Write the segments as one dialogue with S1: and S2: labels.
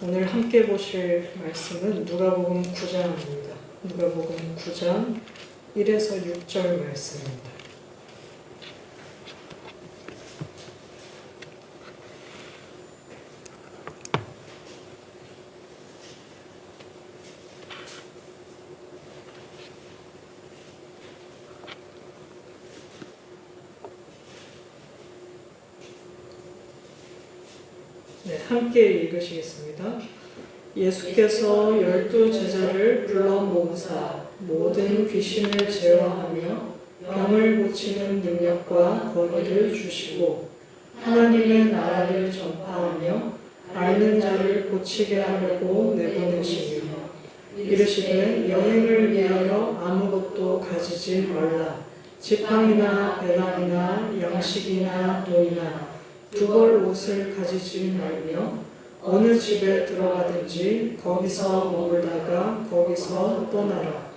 S1: 오늘 함께 보실 말씀은 누가복음 9장입니다. 누가복음 9장 1에서 6절 말씀입니다. 네, 함께 읽으시겠습니다. 예수께서 12 제자를 불러 모으사 모든 귀신을 제어하며 병을 고치는 능력과 권위를 주시고 하나님의 나라를 전파하며 앓는 자를 고치게 하려고 내보내시며 이르시되 여행을 위하여 아무것도 가지지 말라. 지팡이나 배낭이나 양식이나 돈이나 두벌 옷을 가지지 말며 어느 집에 들어가든지 거기서 머물다가 거기서 떠나라.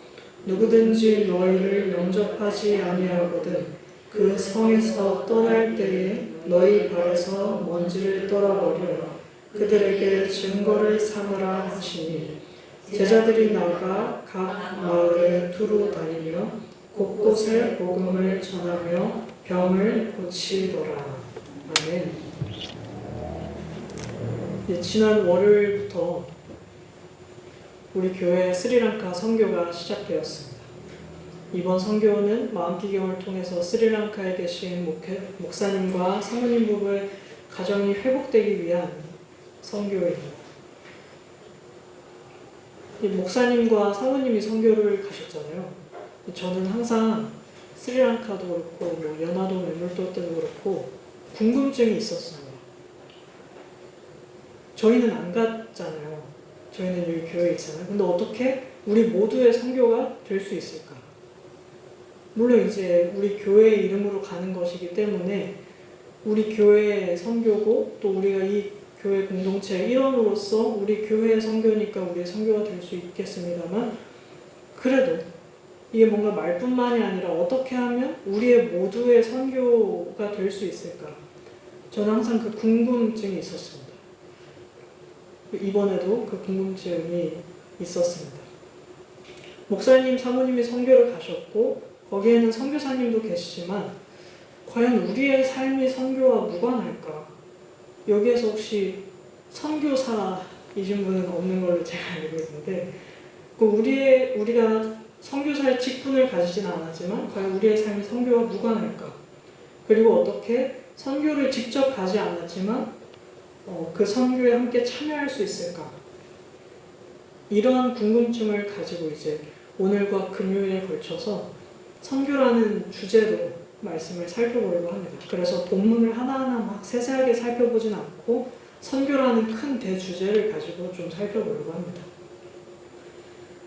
S1: 누구든지 너희를 영접하지 아니하거든 그 성에서 떠날 때에 너희 발에서 먼지를 떨어버려 그들에게 증거를 삼으라 하시니 제자들이 나가 각 마을에 두루 다니며 곳곳에 복음을 전하며 병을 고치더라. 아멘. 지난 월요일부터 우리 교회 스리랑카 선교가 시작되었습니다. 이번 선교는 마음기경을 통해서 스리랑카에 계신 목사님과 사모님 부부의 가정이 회복되기 위한 선교입니다. 목사님과 사모님이 선교를 가셨잖아요. 저는 항상 스리랑카도 그렇고 연화도 매물도 때도 그렇고 궁금증이 있었어요. 저희는 안 갔잖아요. 저희는 여기 교회에 있잖아요. 근데 어떻게 우리 모두의 선교가 될 수 있을까? 물론 이제 우리 교회의 이름으로 가는 것이기 때문에 우리 교회의 선교고 또 우리가 이 교회 공동체의 일원으로서 우리 교회의 선교니까 우리의 선교가 될 수 있겠습니다만 그래도 이게 뭔가 말뿐만이 아니라 어떻게 하면 우리의 모두의 선교가 될 수 있을까? 저는 항상 그 궁금증이 있었습니다. 이번에도 그 궁금증이 있었습니다. 목사님, 사모님이 선교를 가셨고 거기에는 선교사님도 계시지만 과연 우리의 삶이 선교와 무관할까? 여기에서 혹시 선교사이신 분은 없는 걸로 제가 알고 있는데 우리가 선교사의 직분을 가지지는 않았지만 과연 우리의 삶이 선교와 무관할까? 그리고 어떻게 선교를 직접 가지 않았지만 그 선교에 함께 참여할 수 있을까? 이러한 궁금증을 가지고 이제 오늘과 금요일에 걸쳐서 선교라는 주제로 말씀을 살펴보려고 합니다. 그래서 본문을 하나하나 막 세세하게 살펴보진 않고 선교라는 큰 대주제를 가지고 좀 살펴보려고 합니다.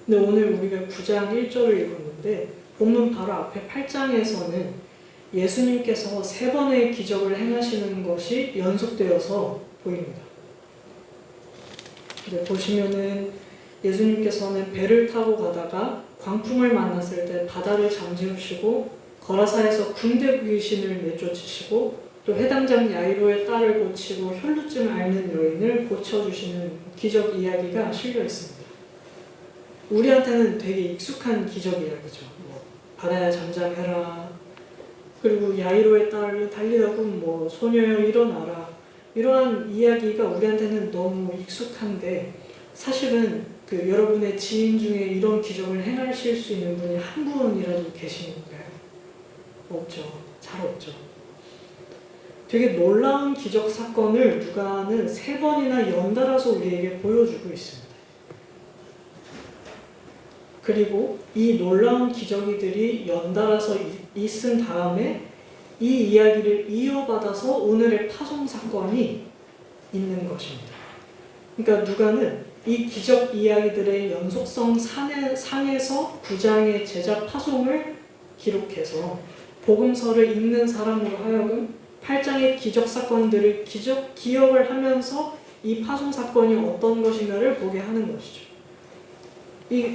S1: 근데 오늘 우리가 9장 1절을 읽었는데 본문 바로 앞에 8장에서는 예수님께서 3번의 기적을 행하시는 것이 연속되어서 보입니다. 이제 보시면은 예수님께서는 배를 타고 가다가 광풍을 만났을 때 바다를 잠재우시고 거라사에서 군대 귀신을 내쫓으시고 또 해당장 야이로의 딸을 고치고 혈루증을 앓는 여인을 고쳐주시는 기적 이야기가 실려 있습니다. 우리한테는 되게 익숙한 기적 이야기죠. 바다야 잠잠해라. 그리고 야이로의 딸을 달리다고 소녀여 일어나라. 이러한 이야기가 우리한테는 너무 익숙한데 사실은 여러분의 지인 중에 이런 기적을 행하실 수 있는 분이 한 분이라도 계시는가요? 없죠. 잘 없죠. 되게 놀라운 기적 사건을 누가는 3번이나 연달아서 우리에게 보여주고 있습니다. 그리고 이 놀라운 기적이들이 연달아서 있은 다음에 이 이야기를 이어받아서 오늘의 파송 사건이 있는 것입니다. 그러니까 누가는 이 기적 이야기들의 연속성 상에서 9장의 제자 파송을 기록해서 복음서를 읽는 사람으로 하여금 8장의 기적 사건들을 기억을 하면서 이 파송 사건이 어떤 것인가를 보게 하는 것이죠.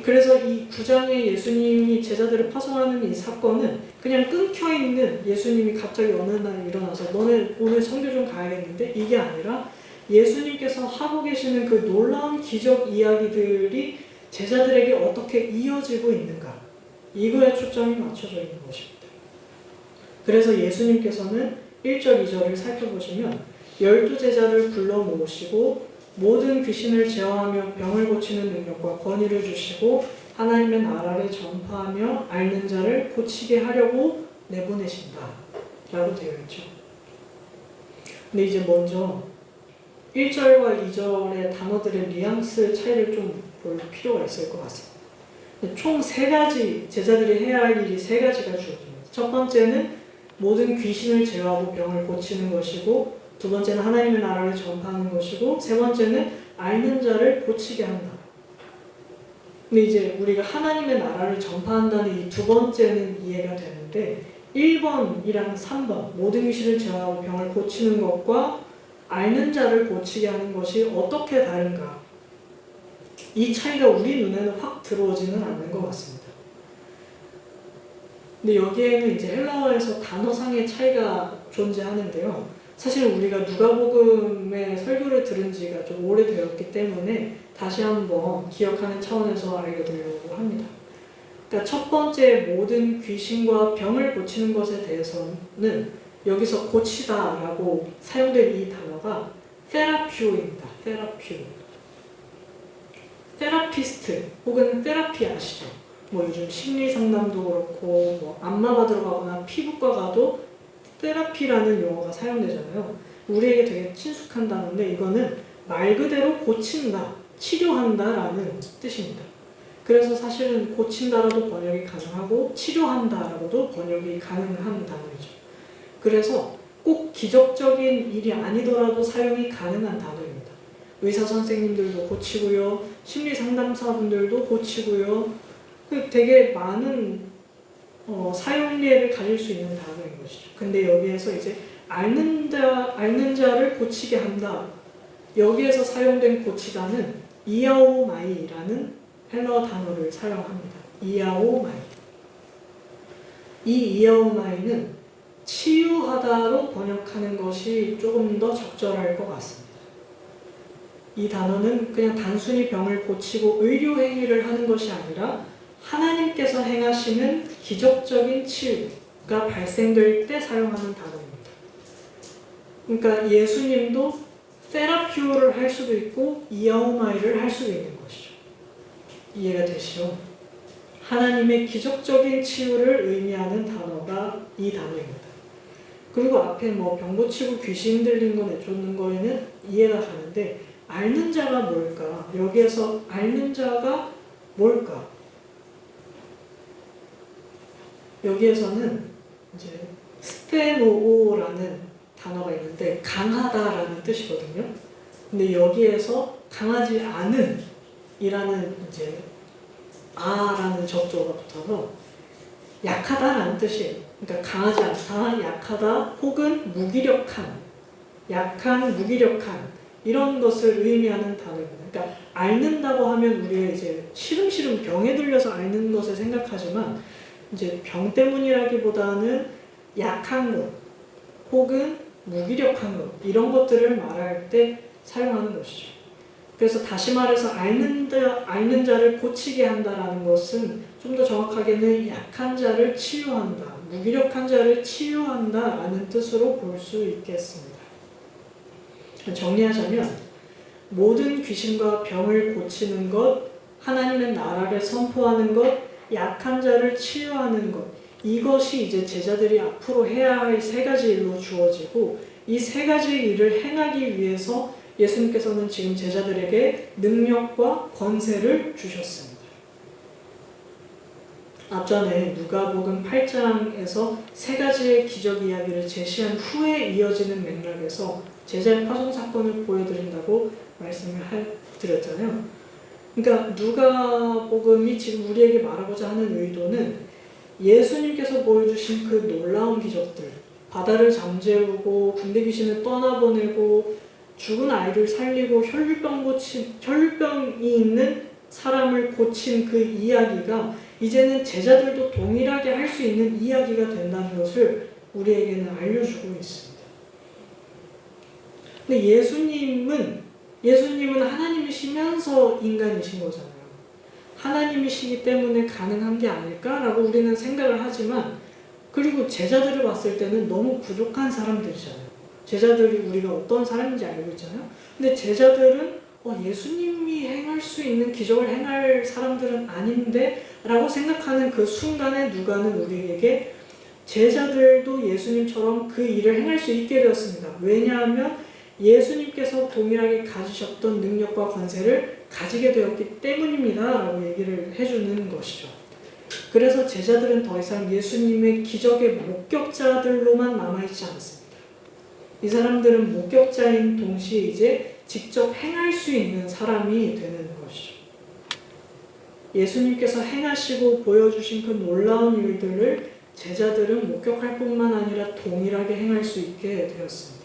S1: 그래서 이 9장에 예수님이 제자들을 파송하는 이 사건은 그냥 끊겨있는 예수님이 갑자기 어느 날 일어나서 너네 오늘 선교 좀 가야겠는데 이게 아니라 예수님께서 하고 계시는 그 놀라운 기적 이야기들이 제자들에게 어떻게 이어지고 있는가, 이거에 초점이 맞춰져 있는 것입니다. 그래서 예수님께서는 1절, 2절을 살펴보시면 12제자를 불러 모으시고 모든 귀신을 제어하며 병을 고치는 능력과 권위를 주시고 하나님의 나라를 전파하며 앓는 자를 고치게 하려고 내보내신다 라고 되어 있죠. 근데 이제 먼저 1절과 2절의 단어들의 뉘앙스 차이를 좀 볼 필요가 있을 것 같습니다. 총 3가지, 제자들이 해야 할 일이 3가지가 주어집니다. 첫 번째는 모든 귀신을 제어하고 병을 고치는 것이고, 두 번째는 하나님의 나라를 전파하는 것이고, 세 번째는 앓는 자를 고치게 한다. 근데 이제 우리가 하나님의 나라를 전파한다는 이 두 번째는 이해가 되는데, 1번이랑 3번, 모든 귀신을 제어하고 병을 고치는 것과 앓는 자를 고치게 하는 것이 어떻게 다른가? 이 차이가 우리 눈에는 확 들어오지는 않는 것 같습니다. 근데 여기에는 이제 헬라어에서 단어상의 차이가 존재하는데요. 사실 우리가 누가복음의 설교를 들은 지가 좀 오래되었기 때문에 다시 한번 기억하는 차원에서 알려드리려고 합니다. 그러니까 첫 번째, 모든 귀신과 병을 고치는 것에 대해서는 여기서 고치다라고 사용된 이 단어가 테라피오입니다. 테라피오. 테라피스트 혹은 테라피 아시죠? 뭐 요즘 심리 상담도 그렇고 뭐 안마 받으러 가거나 피부과 가도 테라피라는 용어가 사용되잖아요. 우리에게 되게 친숙한 단어인데 이거는 말 그대로 고친다, 치료한다라는 뜻입니다. 그래서 사실은 고친다라도 번역이 가능하고 치료한다라고도 번역이 가능한 단어이죠. 그래서 꼭 기적적인 일이 아니더라도 사용이 가능한 단어입니다. 의사 선생님들도 고치고요, 심리 상담사분들도 고치고요. 되게 많은 사용례를 가질 수 있는 단어인 것이죠. 근데 여기에서 이제 앓는 자를 고치게 한다. 여기에서 사용된 고치다는 이아오마이라는 헬라어 단어를 사용합니다. 이아오마이. 이 이아오마이는 치유하다로 번역하는 것이 조금 더 적절할 것 같습니다. 이 단어는 그냥 단순히 병을 고치고 의료 행위를 하는 것이 아니라 하나님께서 행하시는 기적적인 치유가 발생될 때 사용하는 단어입니다. 그러니까 예수님도 세라피오를 할 수도 있고 이아오마이를 할 수도 있는 것이죠. 이해가 되시죠? 하나님의 기적적인 치유를 의미하는 단어가 이 단어입니다. 그리고 앞에 뭐 병 고치고 귀신 들린 거 내쫓는 거에는 이해가 가는데 앓는 자가 뭘까? 여기에서 앓는 자가 뭘까? 여기에서는 이제 스테노오라는 단어가 있는데 강하다라는 뜻이거든요. 근데 여기에서 강하지 않은 이라는 이제 아라는 접조가 붙어서 약하다라는 뜻이에요. 그러니까 강하지 않다, 약하다, 혹은 무기력한, 약한, 무기력한 이런 것을 의미하는 단어입니다. 그러니까 앓는다고 하면 우리가 이제 시름시름 병에 들려서 앓는 것을 생각하지만 이제 병 때문이라기보다는 약한 것, 혹은 무기력한 것 이런 것들을 말할 때 사용하는 것이죠. 그래서 다시 말해서 앓는 자를 고치게 한다라는 것은 좀 더 정확하게는 약한 자를 치유한다, 무기력한 자를 치유한다라는 뜻으로 볼 수 있겠습니다. 정리하자면 모든 귀신과 병을 고치는 것, 하나님의 나라를 선포하는 것, 약한 자를 치유하는 것, 이것이 이제 제자들이 앞으로 해야 할 3가지 일로 주어지고 이 3가지 일을 행하기 위해서 예수님께서는 지금 제자들에게 능력과 권세를 주셨습니다. 앞전에 누가복음 8장에서 3가지의 기적 이야기를 제시한 후에 이어지는 맥락에서 제자의 파송 사건을 보여드린다고 말씀을 드렸잖아요. 그러니까 누가복음이 지금 우리에게 말하고자 하는 의도는 예수님께서 보여주신 그 놀라운 기적들, 바다를 잠재우고 군대 귀신을 떠나보내고 죽은 아이를 살리고 혈류병이 있는 사람을 고친 그 이야기가 이제는 제자들도 동일하게 할 수 있는 이야기가 된다는 것을 우리에게는 알려주고 있습니다. 근데 예수님은 하나님이시면서 인간이신 거잖아요. 하나님이시기 때문에 가능한 게 아닐까라고 우리는 생각을 하지만, 그리고 제자들을 봤을 때는 너무 부족한 사람들이잖아요. 제자들이 우리가 어떤 사람인지 알고 있잖아요. 근데 제자들은 예수님이 행할 수 있는 기적을 행할 사람들은 아닌데 라고 생각하는 그 순간에 누가는 우리에게 제자들도 예수님처럼 그 일을 행할 수 있게 되었습니다. 왜냐하면 예수님께서 동일하게 가지셨던 능력과 권세를 가지게 되었기 때문입니다 라고 얘기를 해주는 것이죠. 그래서 제자들은 더 이상 예수님의 기적의 목격자들로만 남아있지 않습니다. 이 사람들은 목격자인 동시에 이제 직접 행할 수 있는 사람이 되는 것이죠. 예수님께서 행하시고 보여주신 그 놀라운 일들을 제자들은 목격할 뿐만 아니라 동일하게 행할 수 있게 되었습니다.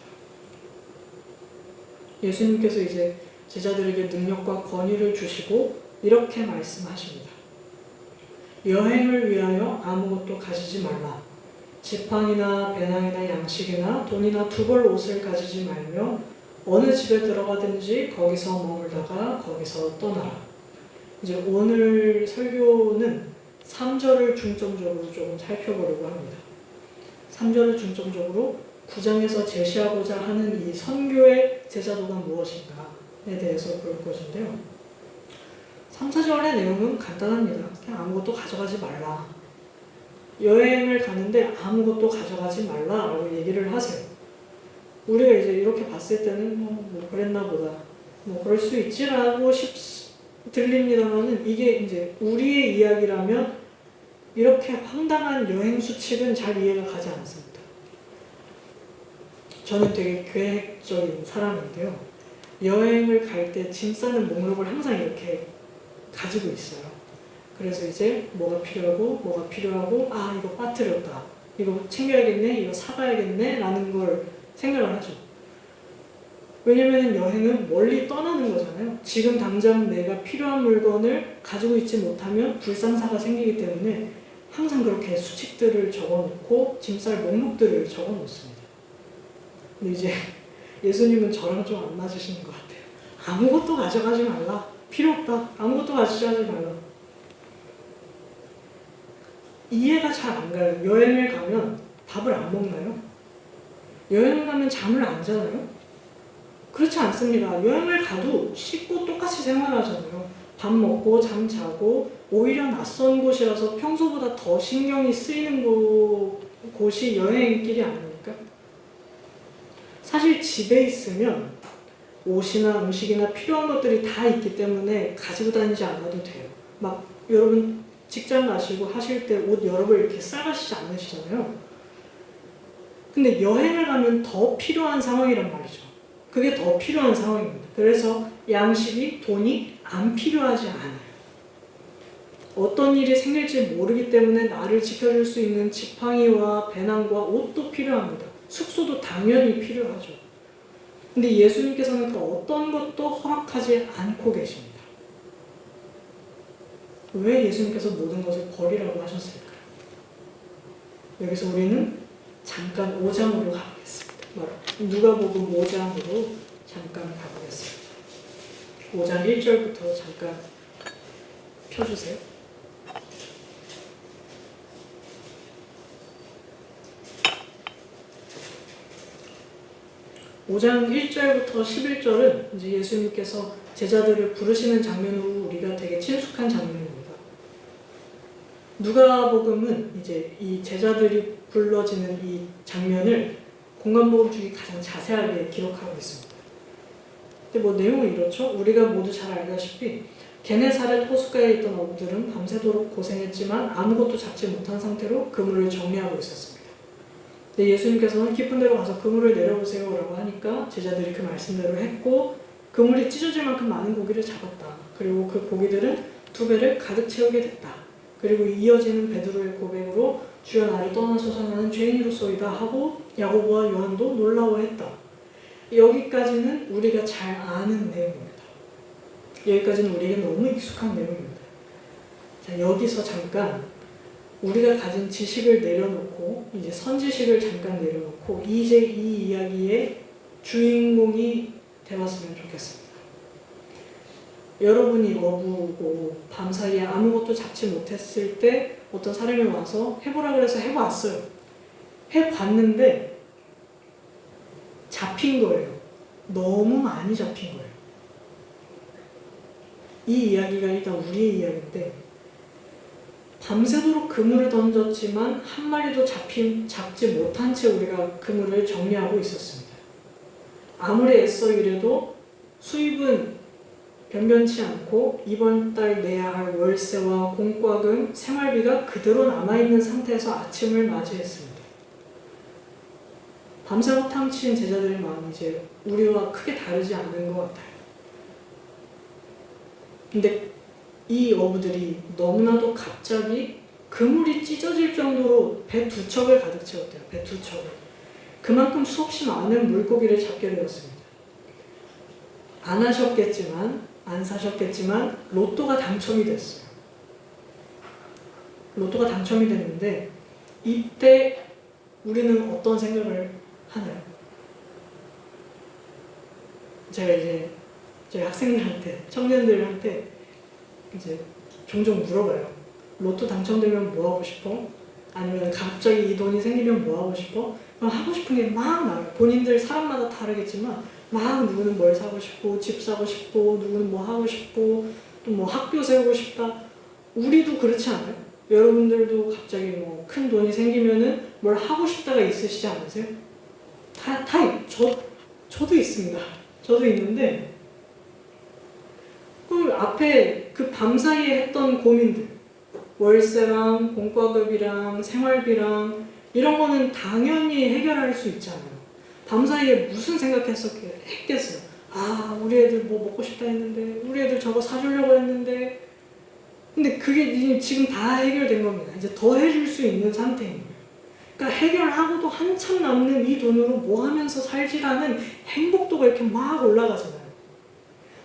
S1: 예수님께서 이제 제자들에게 능력과 권위를 주시고 이렇게 말씀하십니다. 여행을 위하여 아무것도 가지지 말라. 지팡이나 배낭이나 양식이나 돈이나 두 벌 옷을 가지지 말며 어느 집에 들어가든지 거기서 머물다가 거기서 떠나라. 이제 오늘 설교는 3절을 중점적으로 조금 살펴보려고 합니다. 3절을 중점적으로 9장에서 제시하고자 하는 이 선교의 제자도가 무엇인가에 대해서 볼 것인데요. 3, 4절의 내용은 간단합니다. 그냥 아무것도 가져가지 말라. 여행을 가는데 아무것도 가져가지 말라라고 얘기를 하세요. 우리가 이제 이렇게 봤을 때는 뭐 그랬나 보다. 뭐 그럴 수 있지라고 들립니다만은 이게 이제 우리의 이야기라면 이렇게 황당한 여행 수칙은 잘 이해가 가지 않습니다. 저는 되게 계획적인 사람인데요. 여행을 갈 때 짐 싸는 목록을 항상 이렇게 가지고 있어요. 그래서 이제 뭐가 필요하고 이거 빠뜨렸다. 이거 챙겨야겠네. 이거 사가야겠네. 라는 걸 생각을 하죠. 왜냐면 여행은 멀리 떠나는 거잖아요. 지금 당장 내가 필요한 물건을 가지고 있지 못하면 불상사가 생기기 때문에 항상 그렇게 수칙들을 적어놓고 짐 쌀 목록들을 적어놓습니다. 근데 이제 예수님은 저랑 좀 안 맞으시는 것 같아요. 아무것도 가져가지 말라. 필요 없다. 아무것도 가져가지 말라. 이해가 잘 안 가요. 여행을 가면 밥을 안 먹나요? 여행을 가면 잠을 안 자나요? 그렇지 않습니다. 여행을 가도 씻고 똑같이 생활하잖아요. 밥 먹고 잠 자고 오히려 낯선 곳이라서 평소보다 더 신경이 쓰이는 곳이 여행길이 아닙니까? 사실 집에 있으면 옷이나 음식이나 필요한 것들이 다 있기 때문에 가지고 다니지 않아도 돼요. 막 여러분 직장 가시고 하실 때 옷 여러 벌 이렇게 싸가시지 않으시잖아요. 근데 여행을 가면 더 필요한 상황이란 말이죠. 그게 더 필요한 상황입니다. 그래서 양식이, 돈이 안 필요하지 않아요. 어떤 일이 생길지 모르기 때문에 나를 지켜줄 수 있는 지팡이와 배낭과 옷도 필요합니다. 숙소도 당연히 필요하죠. 근데 예수님께서는 그 어떤 것도 허락하지 않고 계십니다. 왜 예수님께서 모든 것을 버리라고 하셨을까요? 여기서 우리는 잠깐 5장으로 가보겠습니다. 누가복음 5장으로 잠깐 가보겠습니다. 5장 1절부터 잠깐 펴주세요. 5장 1절부터 11절은 이제 예수님께서 제자들을 부르시는 장면으로 우리가 되게 친숙한 장면입니다. 누가복음은 이제 이 제자들이 불러지는 이 장면을 공관복음 중에 가장 자세하게 기록하고 있습니다. 근데 내용은 이렇죠. 우리가 모두 잘 알다시피 게네사렛 호숫가에 있던 어부들은 밤새도록 고생했지만 아무것도 잡지 못한 상태로 그물을 정리하고 있었습니다. 근데 예수님께서는 깊은 데로 가서 그물을 내려보세요 라고 하니까 제자들이 그 말씀대로 했고 그물이 찢어질 만큼 많은 고기를 잡았다. 그리고 그 고기들은 2배를 가득 채우게 됐다. 그리고 이어지는 베드로의 고백으로 주여 나를 떠나소서 나는 죄인으로소이다 하고 야고보와 요한도 놀라워했다. 여기까지는 우리가 잘 아는 내용입니다. 여기까지는 우리에게 너무 익숙한 내용입니다. 자, 여기서 잠깐 우리가 가진 지식을 내려놓고 이제 선지식을 잠깐 내려놓고 이제 이 이야기의 주인공이 되었으면 좋겠습니다. 여러분이 어부고 밤사이에 아무것도 잡지 못했을 때 어떤 사람이 와서 해보라 그래서 해봤어요. 해봤는데 잡힌 거예요. 너무 많이 잡힌 거예요. 이 이야기가 일단 우리의 이야기인데 밤새도록 그물을 던졌지만 한 마리도 잡지 못한 채 우리가 그물을 정리하고 있었습니다. 아무리 애써 일해도 수입은 변변치 않고 이번 달 내야 할 월세와 공과금, 생활비가 그대로 남아있는 상태에서 아침을 맞이했습니다. 밤새고 탐친 제자들의 마음이 이제 우리와 크게 다르지 않은 것 같아요. 근데 이 어부들이 너무나도 갑자기 그물이 찢어질 정도로 배 2척을 가득 채웠대요. 배 2척을. 그만큼 수없이 많은 물고기를 잡게 되었습니다. 안 하셨겠지만, 안 사셨겠지만 로또가 당첨이 됐어요. 로또가 당첨이 됐는데 이때 우리는 어떤 생각을 하나요? 제가 이제 저희 학생들한테, 청년들한테 이제 종종 물어봐요. 로또 당첨되면 뭐 하고 싶어? 아니면 갑자기 이 돈이 생기면 뭐 하고 싶어? 그럼 하고 싶은 게 막 나와요. 본인들 사람마다 다르겠지만 막 누구는 뭘 사고 싶고 집 사고 싶고 누구는 뭐 하고 싶고 또 뭐 학교 세우고 싶다. 우리도 그렇지 않아요? 여러분들도 갑자기 뭐 큰 돈이 생기면은 뭘 하고 싶다가 있으시지 않으세요? 저도 있습니다. 저도 있는데 그 앞에 그 밤사이에 했던 고민들, 월세랑 공과급이랑 생활비랑 이런 거는 당연히 해결할 수 있잖아요. 밤사이에 무슨 했겠어요? 아, 우리 애들 뭐 먹고 싶다 했는데, 우리 애들 저거 사주려고 했는데, 근데 그게 지금 다 해결된 겁니다. 이제 더 해줄 수 있는 상태인 거예요. 그러니까 해결하고도 한참 남는 이 돈으로 뭐 하면서 살지라는 행복도가 이렇게 막 올라가잖아요.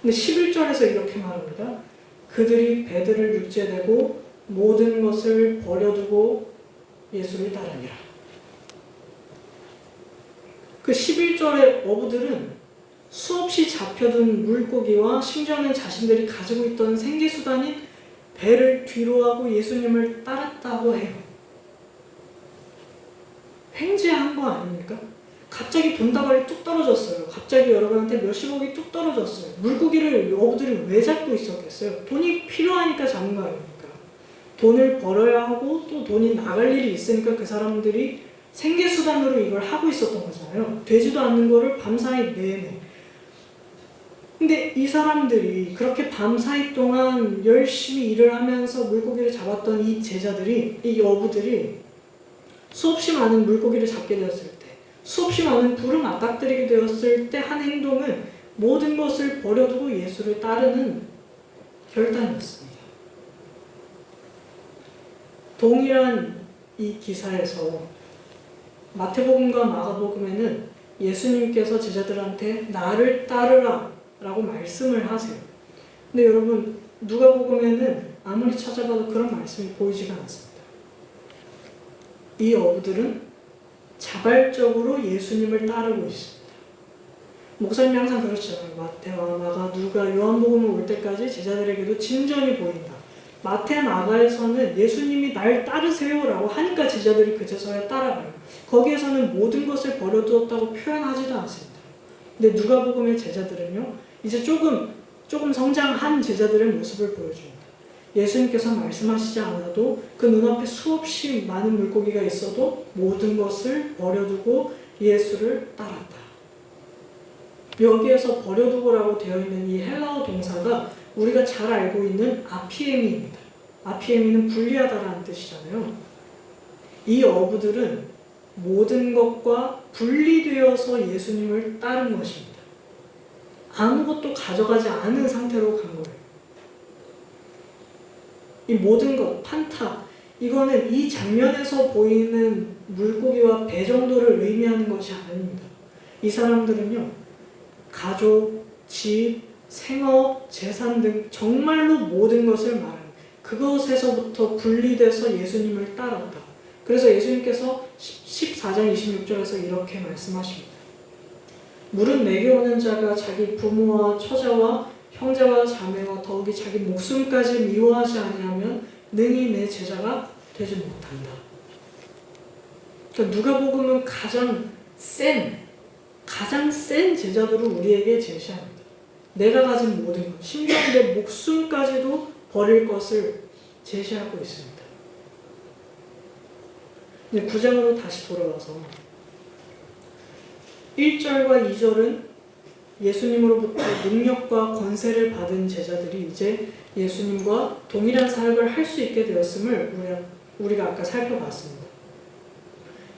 S1: 근데 11절에서 이렇게 말합니다. 그들이 배들을 육제되고 모든 것을 버려두고 예수를 따르니라. 그 11절의 어부들은 수없이 잡혀든 물고기와 심지어는 자신들이 가지고 있던 생계수단인 배를 뒤로하고 예수님을 따랐다고 해요. 횡재한 거 아닙니까? 갑자기 돈다발이 뚝 떨어졌어요. 갑자기 여러분한테 몇십억이 뚝 떨어졌어요. 물고기를 어부들이 왜 잡고 있었겠어요? 돈이 필요하니까 잡는 거 아닙니까? 돈을 벌어야 하고 또 돈이 나갈 일이 있으니까 그 사람들이 생계수단으로 이걸 하고 있었던 거잖아요. 되지도 않는 거를 밤사이 내내. 근데 이 사람들이 그렇게 밤사이 동안 열심히 일을 하면서 물고기를 잡았던 이 제자들이, 이 어부들이 수없이 많은 물고기를 잡게 되었을 때, 수없이 많은 부를 맞닥뜨리게 되었을 때 한 행동은 모든 것을 버려두고 예수를 따르는 결단이었습니다. 동일한 이 기사에서 마태복음과 마가복음에는 예수님께서 제자들한테 나를 따르라 라고 말씀을 하세요. 근데 여러분 누가복음에는 아무리 찾아봐도 그런 말씀이 보이지가 않습니다. 이 어부들은 자발적으로 예수님을 따르고 있습니다. 목사님이 항상 그러시잖아요. 마태와 마가, 누가, 요한복음을 올 때까지 제자들에게도 진전이 보인다. 마태, 마가에서는 예수님이 날 따르세요 라고 하니까 제자들이 그제서야 따라가요. 거기에서는 모든 것을 버려두었다고 표현하지도 않습니다. 근데 누가복음의 제자들은요, 이제 조금 성장한 제자들의 모습을 보여줍니다. 예수님께서 말씀하시지 않아도 그 눈앞에 수없이 많은 물고기가 있어도 모든 것을 버려두고 예수를 따랐다. 여기에서 버려두고라고 되어 있는 이 헬라어 동사가 우리가 잘 알고 있는 아피에미입니다. 아피에미는 분리하다라는 뜻이잖아요. 이 어부들은 모든 것과 분리되어서 예수님을 따른 것입니다. 아무것도 가져가지 않은 상태로 간 거예요. 이 모든 것, 판타, 이거는 이 장면에서 보이는 물고기와 배 정도를 의미하는 것이 아닙니다. 이 사람들은요, 가족, 집, 생업, 재산 등 정말로 모든 것을 말합니다. 그것에서부터 분리돼서 예수님을 따랐다. 그래서 예수님께서 14장 26절에서 이렇게 말씀하십니다. 물은 내게 오는 자가 자기 부모와 처자와 형제와 자매와 더욱이 자기 목숨까지 미워하지 아니하면 능히 내 제자가 되지 못한다. 그러니까 누가복음은 가장 센 제자도를 우리에게 제시합니다. 내가 가진 모든 것, 심지어 내 목숨까지도 버릴 것을 제시하고 있습니다. 이제 9장으로 다시 돌아와서 1절과 2절은 예수님으로부터 능력과 권세를 받은 제자들이 이제 예수님과 동일한 사역을 할 수 있게 되었음을 우리가 아까 살펴봤습니다.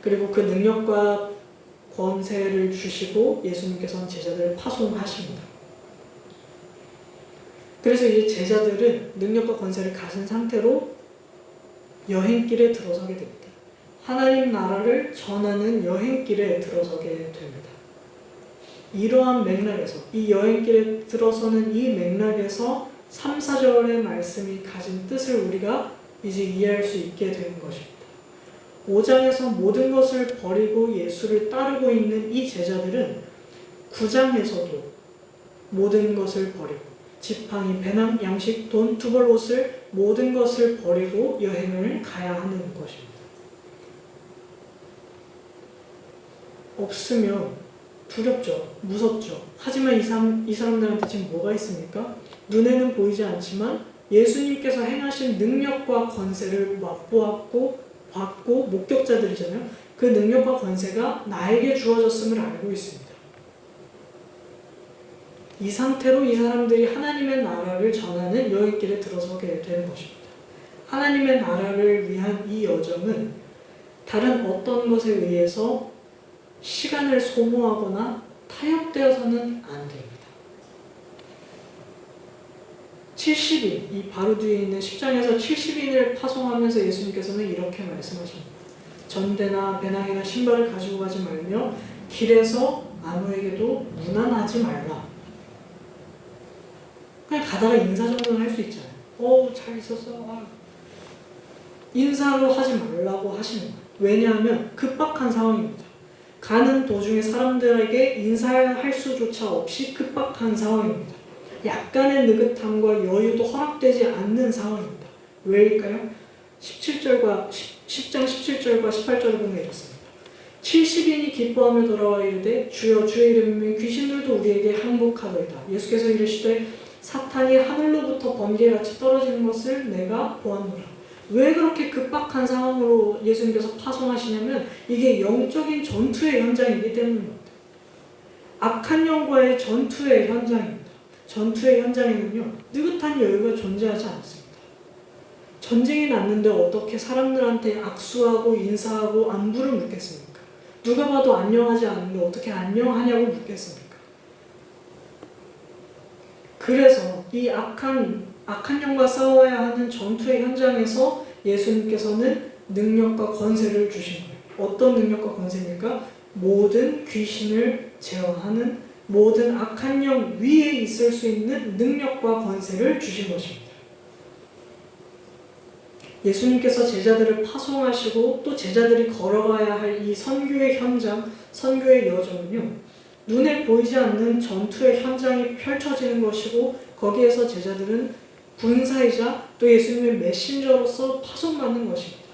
S1: 그리고 그 능력과 권세를 주시고 예수님께서는 제자들을 파송하십니다. 그래서 이제 제자들은 능력과 권세를 가진 상태로 여행길에 들어서게 됩니다. 하나님 나라를 전하는 여행길에 들어서게 됩니다. 이러한 맥락에서, 이 여행길에 들어서는 이 맥락에서 3, 4절의 말씀이 가진 뜻을 우리가 이제 이해할 수 있게 되는 것입니다. 5장에서 모든 것을 버리고 예수를 따르고 있는 이 제자들은 9장에서도 모든 것을 버리고 지팡이, 배낭, 양식, 돈, 두벌 옷을 모든 것을 버리고 여행을 가야 하는 것입니다. 없으면 두렵죠. 무섭죠. 하지만 이 사람들한테 지금 뭐가 있습니까? 눈에는 보이지 않지만 예수님께서 행하신 능력과 권세를 맛보았고 받고 목격자들이잖아요. 그 능력과 권세가 나에게 주어졌음을 알고 있습니다. 이 상태로 이 사람들이 하나님의 나라를 전하는 여행길에 들어서게 되는 것입니다. 하나님의 나라를 위한 이 여정은 다른 어떤 것에 의해서 시간을 소모하거나 타협되어서는 안 됩니다. 70인, 이 바로 뒤에 있는 10장에서 70인을 파송하면서 예수님께서는 이렇게 말씀하십니다. 전대나 배낭이나 신발을 가지고 가지 말며 길에서 아무에게도 무난하지 말라. 그냥 가다가 인사 정도는 할 수 있잖아요. 잘 있었어. 인사로 하지 말라고 하시는 거예요. 왜냐하면 급박한 상황입니다. 가는 도중에 사람들에게 인사할 수조차 없이 급박한 상황입니다. 약간의 느긋함과 여유도 허락되지 않는 상황입니다. 왜일까요? 10장 17절과 18절을 보면 이렇습니다. 70인이 기뻐하며 돌아와 이르되 주여 주의 이름이면 귀신들도 우리에게 항복하더이다. 예수께서 이르시되 사탄이 하늘로부터 번개같이 떨어지는 것을 내가 보았노라. 왜 그렇게 급박한 상황으로 예수님께서 파송하시냐면 이게 영적인 전투의 현장이기 때문입니다. 악한 영과의 전투의 현장입니다. 전투의 현장에는요, 느긋한 여유가 존재하지 않습니다. 전쟁이 났는데 어떻게 사람들한테 악수하고 인사하고 안부를 묻겠습니까? 누가 봐도 안녕하지 않는데 어떻게 안녕하냐고 묻겠습니까? 그래서 이 악한 영과 싸워야 하는 전투의 현장에서 예수님께서는 능력과 권세를 주신 거예요. 어떤 능력과 권세입니까? 모든 귀신을 제어하는, 모든 악한 영 위에 있을 수 있는 능력과 권세를 주신 것입니다. 예수님께서 제자들을 파송하시고 또 제자들이 걸어가야 할 이 선교의 현장, 선교의 여정은요, 눈에 보이지 않는 전투의 현장이 펼쳐지는 것이고 거기에서 제자들은 군사이자 또 예수님의 메신저로서 파송받는 것입니다.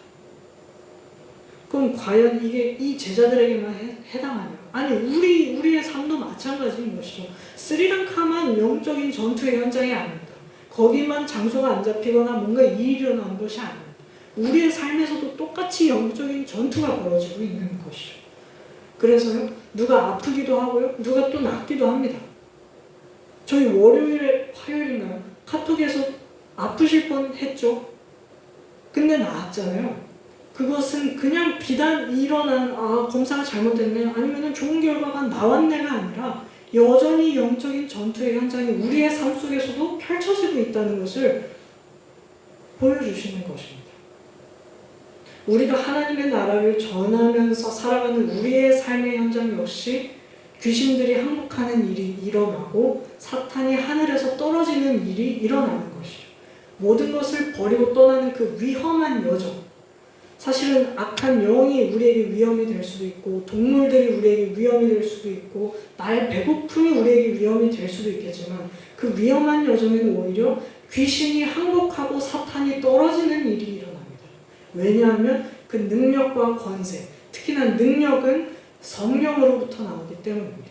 S1: 그럼 과연 이게 이 제자들에게만 해당하냐? 아니, 우리의 삶도 마찬가지인 것이죠. 스리랑카만 영적인 전투의 현장이 아닙니다. 거기만 장소가 안 잡히거나 뭔가 일이 일어난 것이 아닙니다. 우리의 삶에서도 똑같이 영적인 전투가 벌어지고 있는 것이죠. 그래서요, 누가 아프기도 하고요, 누가 또 낫기도 합니다. 저희 월요일에, 화요일인가요? 카톡에서 아프실 뻔 했죠. 근데 나았잖아요. 그것은 그냥 비단 일어난 검사가 잘못됐네, 아니면 좋은 결과가 나왔네가 아니라 여전히 영적인 전투의 현장이 우리의 삶 속에서도 펼쳐지고 있다는 것을 보여주시는 것입니다. 우리가 하나님의 나라를 전하면서 살아가는 우리의 삶의 현장 역시 귀신들이 항복하는 일이 일어나고 사탄이 하늘에서 떨어지는 일이 일어나는 것이죠. 모든 것을 버리고 떠나는 그 위험한 여정, 사실은 악한 영이 우리에게 위험이 될 수도 있고 동물들이 우리에게 위험이 될 수도 있고 나의 배고픔이 우리에게 위험이 될 수도 있겠지만 그 위험한 여정에는 오히려 귀신이 항복하고 사탄이 떨어지는 일이 일어납니다. 왜냐하면 그 능력과 권세, 특히나 능력은 성령으로부터 나오기 때문입니다.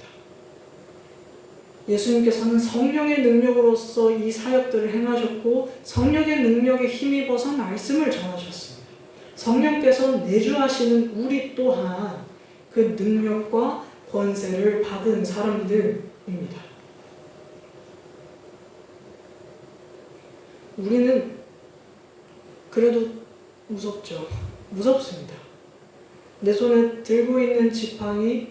S1: 예수님께서는 성령의 능력으로서 이 사역들을 행하셨고 성령의 능력에 힘입어서 말씀을 전하셨습니다. 성령께서 내주하시는 우리 또한 그 능력과 권세를 받은 사람들입니다. 우리는 그래도 무섭죠. 무섭습니다. 내 손에 들고 있는 지팡이,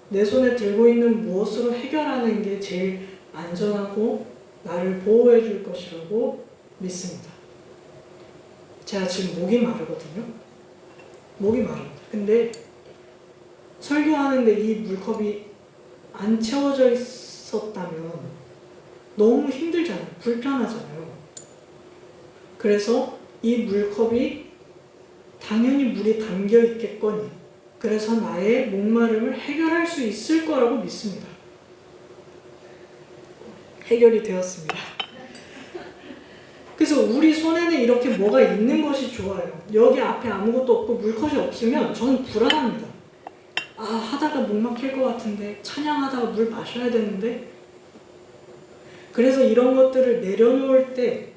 S1: 내 손에 들고 있는 무엇으로 해결하는 게 제일 안전하고 나를 보호해 줄 것이라고 믿습니다. 제가 지금 목이 마르거든요. 목이 마릅니다. 근데 설교하는데 이 물컵이 안 채워져 있었다면 너무 힘들잖아요. 불편하잖아요. 그래서 이 물컵이 당연히 물이 담겨 있겠거니 그래서 나의 목마름을 해결할 수 있을 거라고 믿습니다. 해결이 되었습니다. 그래서 우리 손에는 이렇게 뭐가 있는 것이 좋아요. 여기 앞에 아무것도 없고 물컵이 없으면 저는 불안합니다. 하다가 목 막힐 것 같은데 찬양하다가 물 마셔야 되는데 그래서 이런 것들을 내려놓을 때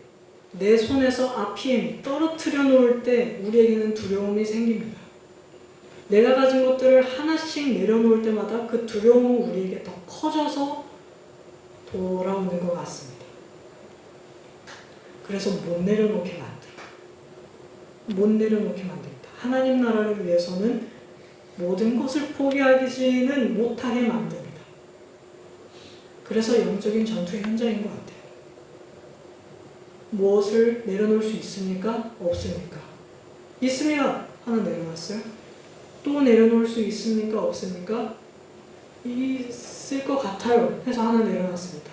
S1: 내 손에서 RPM이 떨어뜨려 놓을 때 우리에게는 두려움이 생깁니다. 내가 가진 것들을 하나씩 내려놓을 때마다 그 두려움은 우리에게 더 커져서 돌아오는 것 같습니다. 그래서 못 내려놓게 만듭니다. 하나님 나라를 위해서는 모든 것을 포기하지는 못하게 만듭니다. 그래서 영적인 전투의 현장인 것 같아요. 무엇을 내려놓을 수 있습니까? 없습니까? 있습니다. 하나 내려놨어요. 또 내려놓을 수 있습니까? 없습니까? 있을 것 같아요. 해서 하나 내려놨습니다.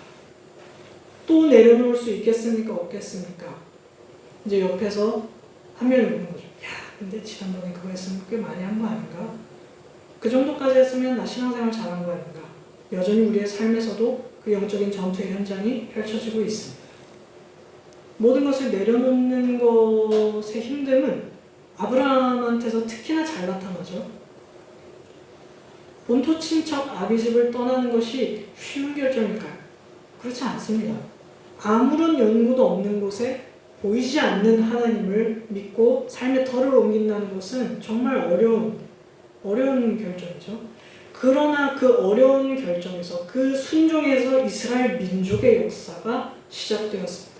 S1: 또 내려놓을 수 있겠습니까? 없겠습니까? 이제 옆에서 한 명이 오는 거죠. 야, 근데 지난번에 그거 했으면 꽤 많이 한 거 아닌가? 그 정도까지 했으면 나 신앙생활 잘한 거 아닌가? 여전히 우리의 삶에서도 그 영적인 전투의 현장이 펼쳐지고 있습니다. 모든 것을 내려놓는 것의 힘듦은 아브라함한테서 특히나 잘 나타나죠. 본토 친척 아비집을 떠나는 것이 쉬운 결정일까요? 그렇지 않습니다. 아무런 연고도 없는 곳에 보이지 않는 하나님을 믿고 삶의 터를 옮긴다는 것은 정말 어려운 결정이죠. 그러나 그 어려운 결정에서 그 순종에서 이스라엘 민족의 역사가 시작되었습니다.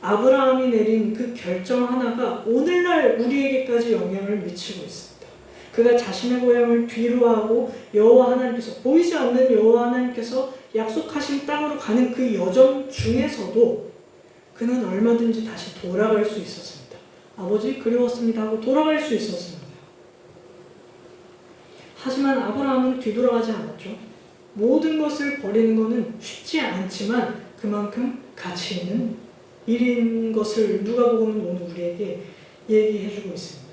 S1: 아브라함이 내린 그 결정 하나가 오늘날 우리에게까지 영향을 미치고 있습니다. 그가 자신의 고향을 뒤로하고 여호와 하나님께서 보이지 않는 여호와 하나님께서 약속하신 땅으로 가는 그 여정 중에서도 그는 얼마든지 다시 돌아갈 수 있었습니다. 아버지 그리웠습니다 하고 돌아갈 수 있었습니다. 하지만 아브라함은 뒤돌아가지 않았죠. 모든 것을 버리는 것은 쉽지 않지만 그만큼 가치 있는 일인 것을 누가복음은 오늘 우리에게 얘기해주고 있습니다.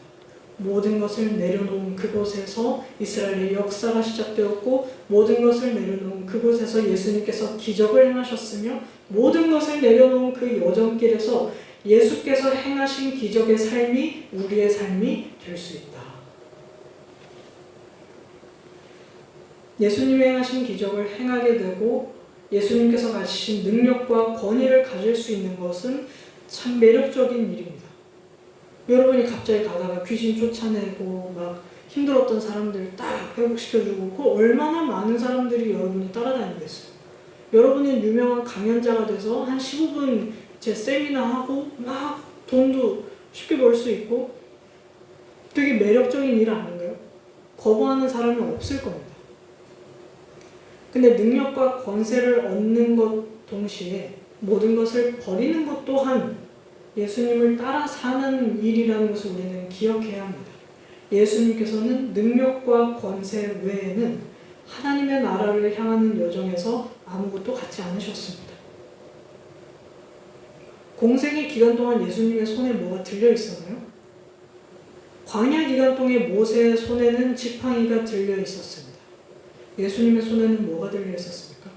S1: 모든 것을 내려놓은 그곳에서 이스라엘의 역사가 시작되었고 모든 것을 내려놓은 그곳에서 예수님께서 기적을 행하셨으며 모든 것을 내려놓은 그 여정길에서 예수께서 행하신 기적의 삶이 우리의 삶이 될 수 있다. 예수님이 행하신 기적을 행하게 되고 예수님께서 가지신 능력과 권위를 가질 수 있는 것은 참 매력적인 일입니다. 여러분이 갑자기 가다가 귀신 쫓아내고 막 힘들었던 사람들 딱 회복시켜주고 그 얼마나 많은 사람들이 여러분이 따라다니겠어요. 여러분은 유명한 강연자가 돼서 한 15분 제 세미나 하고 막 돈도 쉽게 벌 수 있고 되게 매력적인 일 아닌가요? 거부하는 사람은 없을 겁니다. 근데 능력과 권세를 얻는 것 동시에 모든 것을 버리는 것 또한 예수님을 따라 사는 일이라는 것을 우리는 기억해야 합니다. 예수님께서는 능력과 권세 외에는 하나님의 나라를 향하는 여정에서 아무것도 갖지 않으셨습니다. 공생의 기간 동안 예수님의 손에 뭐가 들려 있었나요? 광야 기간 동에 모세의 손에는 지팡이가 들려 있었습니다. 예수님의 손에는 뭐가 들려 있었습니까?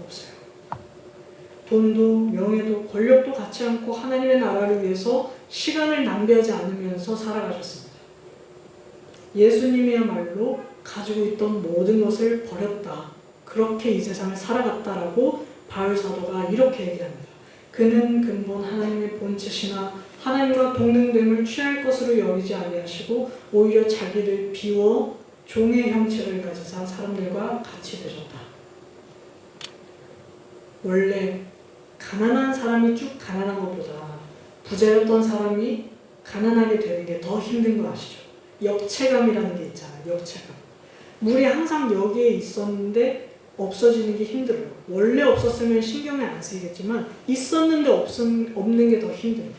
S1: 없어요. 돈도 명예도 권력도 갖지 않고 하나님의 나라를 위해서 시간을 낭비하지 않으면서 살아가셨습니다. 예수님이야말로 가지고 있던 모든 것을 버렸다. 그렇게 이 세상을 살아갔다라고 바울 사도가 이렇게 얘기합니다. 그는 근본 하나님의 본체시나 하나님과 동등됨을 취할 것으로 여기지 아니하시고 오히려 자기를 비워 종의 형체를 가지사 사람들과 같이 되셨다. 원래 가난한 사람이 쭉 가난한 것보다 부자였던 사람이 가난하게 되는 게 더 힘든 거 아시죠? 역체감이라는 게 있잖아요. 역체감. 물이 항상 여기에 있었는데 없어지는 게 힘들어요. 원래 없었으면 신경을 안 쓰이겠지만 있었는데 없는 게 더 힘듭니다.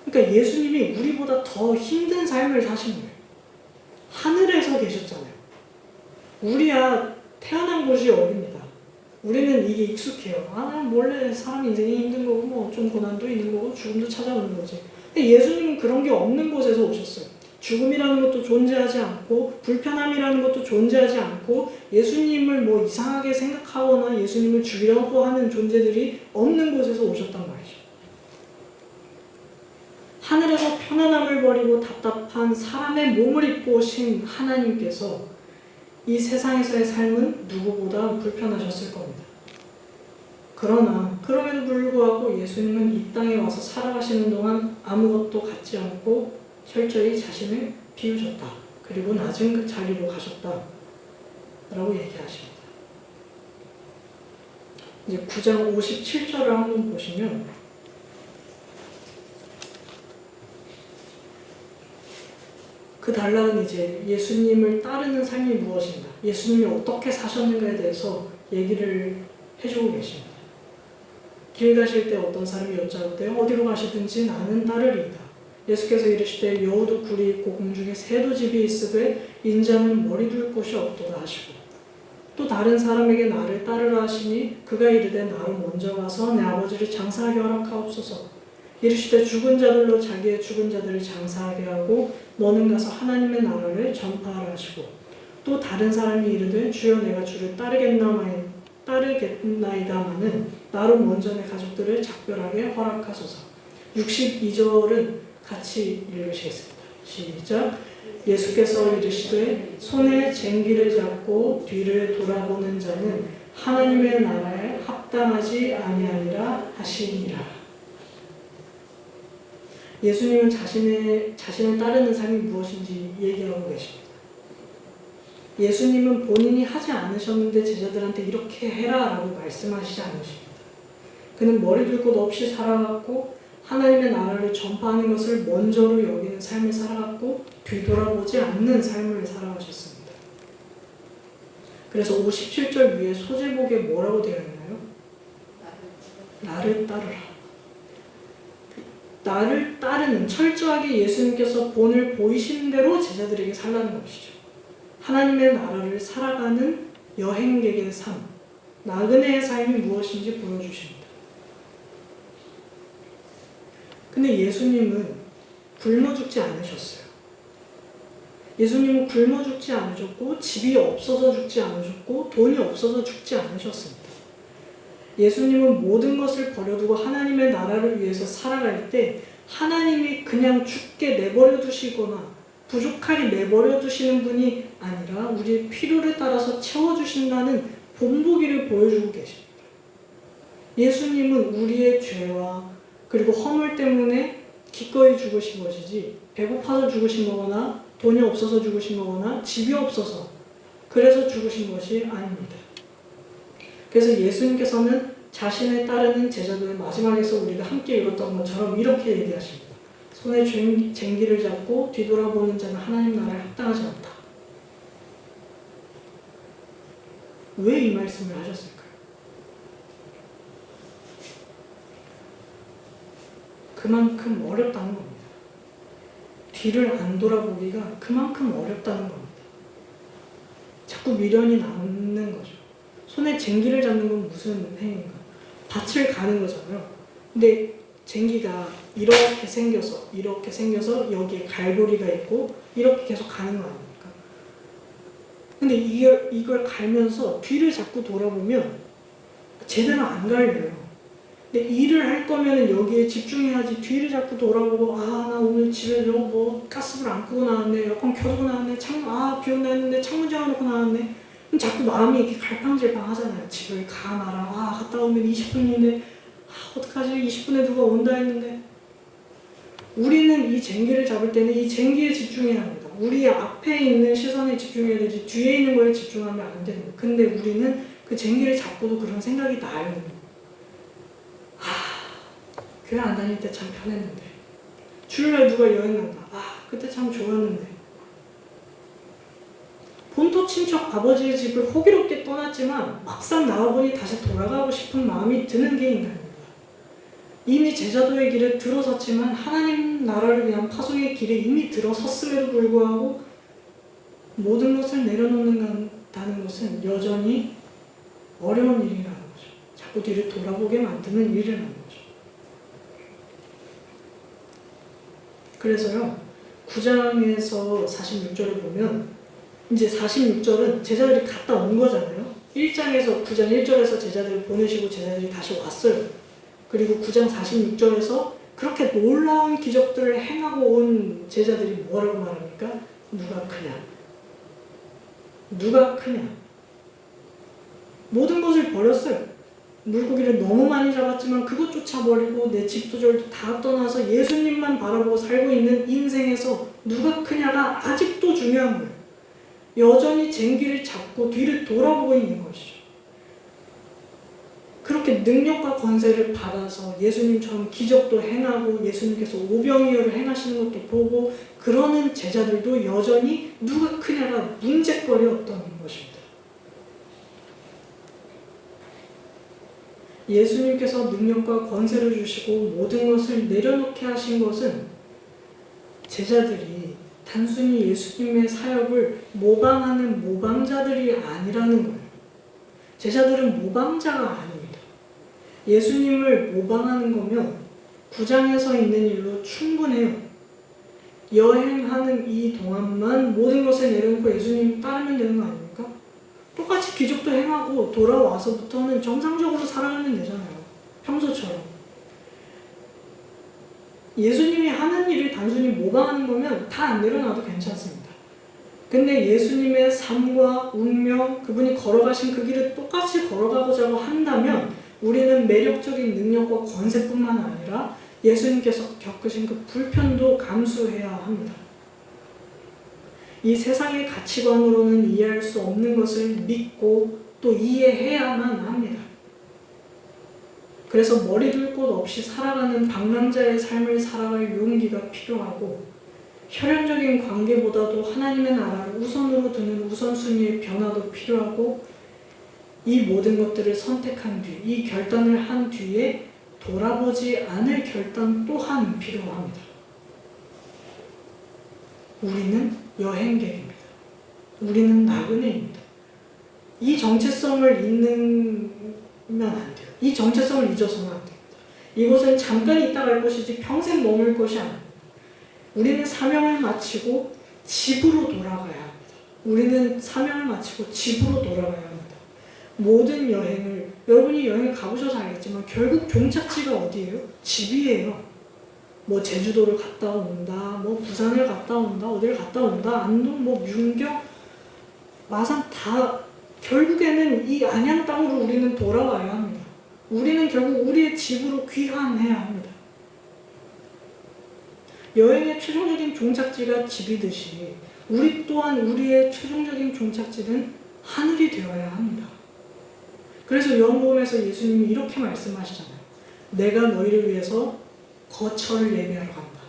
S1: 그러니까 예수님이 우리보다 더 힘든 삶을 사신 거예요. 하늘에서 계셨잖아요. 우리야 태어난 곳이 어딥니다. 우리는 이게 익숙해요. 원래 사람 인생이 힘든 거고 뭐 좀 고난도 있는 거고 죽음도 찾아오는 거지. 근데 예수님은 그런 게 없는 곳에서 오셨어요. 죽음이라는 것도 존재하지 않고 불편함이라는 것도 존재하지 않고 예수님을 뭐 이상하게 생각하거나 예수님을 죽이려고 하는 존재들이 없는 곳에서 오셨단 말이죠. 하늘에서 편안함을 버리고 답답한 사람의 몸을 입고 오신 하나님께서 이 세상에서의 삶은 누구보다 불편하셨을 겁니다. 그러나 그럼에도 불구하고 예수님은 이 땅에 와서 살아가시는 동안 아무것도 갖지 않고 철저히 자신을 비우셨다. 그리고 낮은 그 자리로 가셨다. 라고 얘기하십니다. 이제 9장 57절을 한번 보시면 그 단락은 이제 예수님을 따르는 삶이 무엇인가, 예수님이 어떻게 사셨는가에 대해서 얘기를 해주고 계십니다. 길 가실 때 어떤 사람이 여짜오되 어디로 가시든지 나는 따르리이다. 예수께서 이르시되 여우도 굴이 있고 공중에 새도 집이 있으되 인자는 머리 둘 곳이 없도다 하시고, 또 다른 사람에게 나를 따르라 하시니 그가 이르되 나로 먼저 가서 내 아버지를 장사하게 허락하옵소서. 이르시되 죽은 자들로 자기의 죽은 자들을 장사하게 하고 너는 가서 하나님의 나라를 전파하라 하시고, 또 다른 사람이 이르되 주여 내가 주를 따르겠나이다마는 나로 먼저 내 가족들을 작별하게 허락하소서. 62절은 같이 읽으시겠습니다. 시작. 예수께서 이르시되 손에 쟁기를 잡고 뒤를 돌아보는 자는 하나님의 나라에 합당하지 아니하리라 하시니라. 예수님은 자신을 따르는 삶이 무엇인지 얘기하고 계십니다. 예수님은 본인이 하지 않으셨는데 제자들한테 이렇게 해라 라고 말씀하시지 않으십니다. 그는 머리 둘 곳 없이 살아갔고 하나님의 나라를 전파하는 것을 먼저로 여기는 삶을 살아갔고 뒤돌아보지 않는 삶을 살아가셨습니다. 그래서 57절 위에 소제목에 뭐라고 되어 있나요? 나를 따르라. 나를 따르는, 철저하게 예수님께서 본을 보이신 대로 제자들에게 살라는 것이죠. 하나님의 나라를 살아가는 여행객의 삶, 나그네의 삶이 무엇인지 보여주십니다. 근데 예수님은 굶어 죽지 않으셨어요. 예수님은 굶어 죽지 않으셨고 집이 없어서 죽지 않으셨고 돈이 없어서 죽지 않으셨습니다. 예수님은 모든 것을 버려두고 하나님의 나라를 위해서 살아갈 때 하나님이 그냥 죽게 내버려 두시거나 부족하게 내버려 두시는 분이 아니라 우리의 필요를 따라서 채워주신다는 본보기를 보여주고 계십니다. 예수님은 우리의 죄와 그리고 허물 때문에 기꺼이 죽으신 것이지 배고파서 죽으신 거거나 돈이 없어서 죽으신 거거나 집이 없어서 그래서 죽으신 것이 아닙니다. 그래서 예수님께서는 자신을 따르는 제자들의 마지막에서 우리가 함께 읽었던 것처럼 이렇게 얘기하십니다. 손에 쟁기를 잡고 뒤돌아보는 자는 하나님 나라에 합당하지 않다. 왜 이 말씀을 하셨을까요? 그만큼 어렵다는 겁니다. 뒤를 안 돌아보기가 그만큼 어렵다는 겁니다. 자꾸 미련이 남는 거죠. 손에 쟁기를 잡는 건 무슨 행위인가? 밭을 가는 거잖아요. 근데 쟁기가 이렇게 생겨서 여기에 갈고리가 있고 이렇게 계속 가는 거 아닙니까? 근데 이걸 갈면서 뒤를 자꾸 돌아보면 제대로 안 갈려요. 근데 일을 할 거면은 여기에 집중해야지. 뒤를 자꾸 돌아보고 나 오늘 집에 뭐 가스불 안 끄고 나왔네, 에어컨 켜두고 나왔네, 비 온다 했는데 창문 열어놓고 나왔네. 그럼 자꾸 마음이 이렇게 갈팡질팡 하잖아요. 집을 가마라. 갔다 오면 20분인데 어떡하지? 20분에 누가 온다 했는데. 우리는 이 쟁기를 잡을 때는 이 쟁기에 집중해야 합니다. 우리 앞에 있는 시선에 집중해야 되지 뒤에 있는 거에 집중하면 안 되는 거예요. 근데 우리는 그 쟁기를 잡고도 그런 생각이 나요. 교회 안 다닐 때 참 편했는데. 주일날 누가 여행 간다. 그때 참 좋았는데. 본토 친척 아버지의 집을 호기롭게 떠났지만 막상 나와보니 다시 돌아가고 싶은 마음이 드는 게 인간입니다. 이미 제자도의 길에 들어섰지만 하나님 나라를 위한 파송의 길에 이미 들어섰음에도 불구하고 모든 것을 내려놓는다는 것은 여전히 어려운 일이라는 거죠. 자꾸 뒤를 돌아보게 만드는 일이라는 거죠. 그래서요, 9장에서 46절을 보면 이제 46절은 제자들이 갔다 온 거잖아요. 1장에서 9장 1절에서 제자들을 보내시고 제자들이 다시 왔어요. 그리고 9장 46절에서 그렇게 놀라운 기적들을 행하고 온 제자들이 뭐라고 말합니까? 누가 크냐? 누가 크냐? 모든 것을 버렸어요. 물고기를 너무 많이 잡았지만 그것조차 버리고 내 집도절도 다 떠나서 예수님만 바라보고 살고 있는 인생에서 누가 크냐가 아직도 중요한 거예요. 여전히 쟁기를 잡고 뒤를 돌아보고 있는 것이죠. 그렇게 능력과 권세를 받아서 예수님처럼 기적도 행하고 예수님께서 오병이어를 행하시는 것도 보고 그러는 제자들도 여전히 누가 크냐가 문제거리였던 것입니다. 예수님께서 능력과 권세를 주시고 모든 것을 내려놓게 하신 것은 제자들이 단순히 예수님의 사역을 모방하는 모방자들이 아니라는 거예요. 제자들은 모방자가 아닙니다. 예수님을 모방하는 거면 9장에서 있는 일로 충분해요. 여행하는 이 동안만 모든 것을 내려놓고 예수님 따르면 되는 거 아닙니까? 똑같이 기적도 행하고 돌아와서부터는 정상적으로 살아가면 되잖아요. 평소처럼. 예수님이 하는 일을 단순히 모방하는 거면 다 안 내려놔도 괜찮습니다. 근데 예수님의 삶과 운명, 그분이 걸어가신 그 길을 똑같이 걸어가고자 한다면 우리는 매력적인 능력과 권세뿐만 아니라 예수님께서 겪으신 그 불편도 감수해야 합니다. 이 세상의 가치관으로는 이해할 수 없는 것을 믿고 또 이해해야만 합니다. 그래서 머리 둘 곳 없이 살아가는 방랑자의 삶을 살아갈 용기가 필요하고 혈연적인 관계보다도 하나님의 나라를 우선으로 두는 우선순위의 변화도 필요하고 이 모든 것들을 선택한 뒤, 이 결단을 한 뒤에 돌아보지 않을 결단 또한 필요합니다. 우리는 여행객입니다. 우리는 나그네입니다. 이 정체성을 잊으면 안 돼요. 이 정체성을 잊어서는 안 됩니다. 이곳은 잠깐 있다 갈 곳이지 평생 머물 것이 아닙니다. 우리는 사명을 마치고 집으로 돌아가야 합니다. 우리는 사명을 마치고 집으로 돌아가야 합니다. 모든 여행을, 여러분이 여행을 가보셔서 알겠지만 결국 종착지가 어디예요? 집이에요. 뭐 제주도를 갔다 온다, 뭐 부산을 갔다 온다, 어디를 갔다 온다, 안동, 뭐 문경, 마산 다 결국에는 이 안양 땅으로 우리는 돌아와야 합니다. 우리는 결국 우리의 집으로 귀환해야 합니다. 여행의 최종적인 종착지가 집이듯이 우리 또한 우리의 최종적인 종착지는 하늘이 되어야 합니다. 그래서 요한복음에서 예수님이 이렇게 말씀하시잖아요. 내가 너희를 위해서 거처를 예비하러 간다.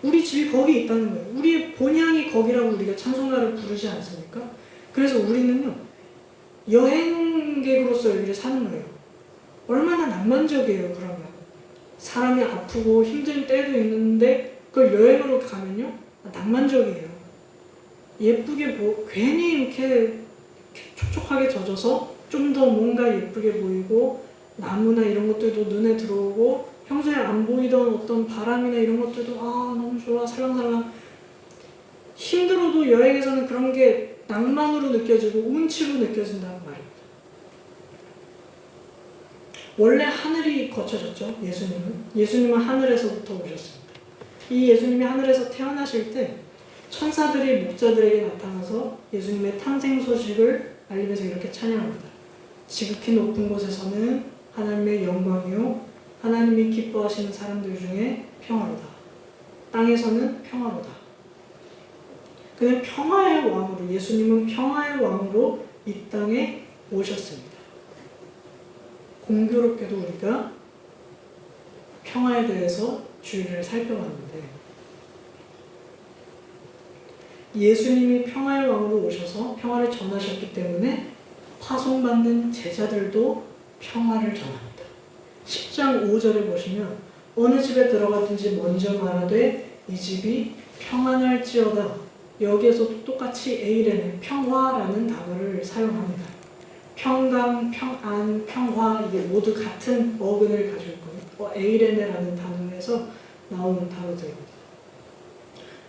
S1: 우리 집이 거기 있다는 거예요. 우리의 본향이 거기라고 우리가 찬송가를 부르지 않습니까? 그래서 우리는요, 여행객으로서 여기를 사는 거예요. 얼마나 낭만적이에요, 그러면. 사람이 아프고 힘든 때도 있는데 그걸 여행으로 가면요, 낭만적이에요. 예쁘게 괜히 이렇게 촉촉하게 젖어서 좀 더 뭔가 예쁘게 보이고 나무나 이런 것들도 눈에 들어오고 평소에 안 보이던 어떤 바람이나 이런 것들도 너무 좋아 살랑살랑 힘들어도 여행에서는 그런 게 낭만으로 느껴지고 운치로 느껴진다는 말입니다. 원래 하늘이 거쳐졌죠. 예수님은 하늘에서부터 오셨습니다. 이 예수님이 하늘에서 태어나실 때 천사들이 목자들에게 나타나서 예수님의 탄생 소식을 알리면서 이렇게 찬양합니다. 지극히 높은 곳에서는 하나님의 영광이요 하나님이 기뻐하시는 사람들 중에 평화로다. 땅에서는 평화로다. 그는 평화의 왕으로, 예수님은 평화의 왕으로 이 땅에 오셨습니다. 공교롭게도 우리가 평화에 대해서 주의를 살펴봤는데 예수님이 평화의 왕으로 오셔서 평화를 전하셨기 때문에 파송받는 제자들도 평화를 전합니다. 10장 5절에 보시면 어느 집에 들어가든지 먼저 말하되 이 집이 평안할지어다. 여기에서도 똑같이 에이레네, 평화라는 단어를 사용합니다. 평강, 평안, 평화 이게 모두 같은 어근을 가지고 있거든요. 에이레네라는 단어에서 나오는 단어들입니다.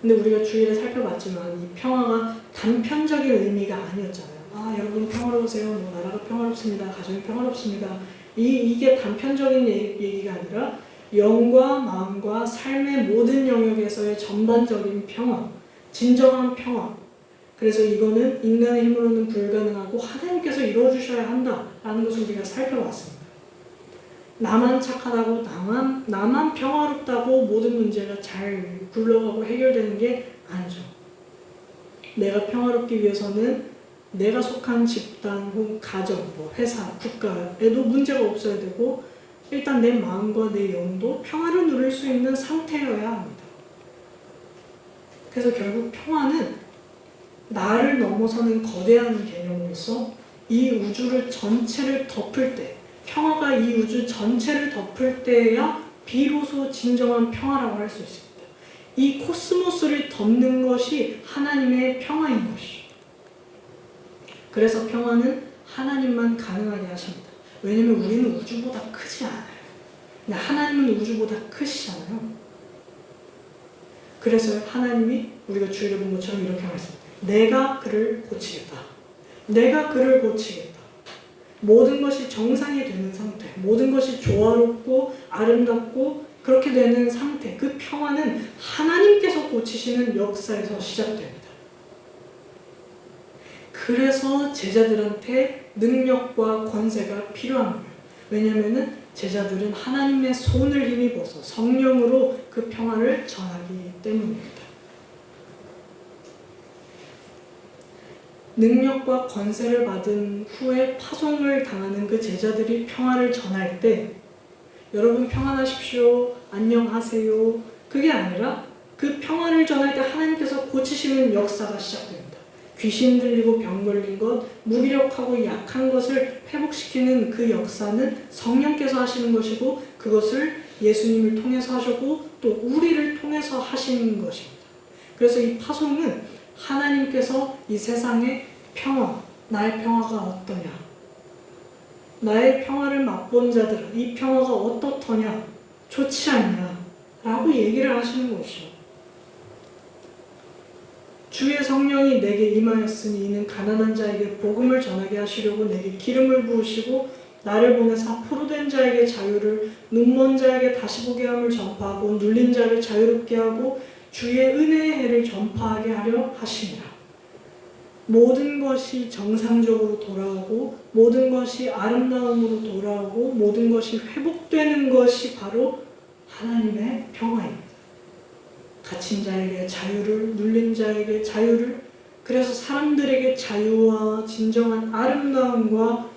S1: 근데 우리가 주의를 살펴봤지만 이 평화가 단편적인 의미가 아니었잖아요. 여러분 평화로우세요. 나라가 평화롭습니다. 가정이 평화롭습니다. 이게 단편적인 얘기가 아니라 영과 마음과 삶의 모든 영역에서의 전반적인 평화, 진정한 평화. 그래서 이거는 인간의 힘으로는 불가능하고 하나님께서 이루어주셔야 한다라는 것을 우리가 살펴봤습니다. 나만 착하다고 나만 평화롭다고 모든 문제가 잘 굴러가고 해결되는 게 아니죠. 내가 평화롭기 위해서는 내가 속한 집단 혹은 가정, 회사, 국가에도 문제가 없어야 되고 일단 내 마음과 내 영도 평화를 누릴 수 있는 상태여야 합니다. 그래서 결국 평화는 나를 넘어서는 거대한 개념으로서 이 우주를 전체를 덮을 때 평화가 이 우주 전체를 덮을 때야 비로소 진정한 평화라고 할 수 있습니다. 이 코스모스를 덮는 것이 하나님의 평화인 것이죠. 그래서 평화는 하나님만 가능하게 하십니다. 왜냐하면 우리는 우주보다 크지 않아요. 근데 하나님은 우주보다 크시잖아요. 그래서 하나님이 우리가 주일에 본 것처럼 이렇게 말씀해요. 내가 그를 고치겠다. 내가 그를 고치겠다. 모든 것이 정상이 되는 상태, 모든 것이 조화롭고 아름답고 그렇게 되는 상태, 그 평화는 하나님께서 고치시는 역사에서 시작됩니다. 그래서 제자들한테 능력과 권세가 필요한 거예요. 왜냐하면 제자들은 하나님의 손을 힘입어서 성령으로 그 평화를 전하기 때문입니다. 능력과 권세를 받은 후에 파송을 당하는 그 제자들이 평화를 전할 때 여러분 평안하십시오, 안녕하세요 그게 아니라 그 평화를 전할 때 하나님께서 고치시는 역사가 시작됩니다. 귀신 들리고 병 걸린 것, 무기력하고 약한 것을 회복시키는 그 역사는 성령께서 하시는 것이고 그것을 예수님을 통해서 하셨고 또 우리를 통해서 하시는 것입니다. 그래서 이 파송은 하나님께서 이 세상의 평화, 나의 평화가 어떠냐, 나의 평화를 맛본 자들은 이 평화가 어떻더냐, 좋지 않냐 라고 얘기를 하시는 것이죠. 주의 성령이 내게 임하였으니 이는 가난한 자에게 복음을 전하게 하시려고 내게 기름을 부으시고 나를 보내사 포로된 자에게 자유를, 눈먼 자에게 다시 보게 함을 전파하고 눌린 자를 자유롭게 하고 주의 은혜의 해를 전파하게 하려 하심이라. 모든 것이 정상적으로 돌아오고 모든 것이 아름다움으로 돌아오고 모든 것이 회복되는 것이 바로 하나님의 평화입니다. 갇힌 자에게 자유를, 눌린 자에게 자유를, 그래서 사람들에게 자유와 진정한 아름다움과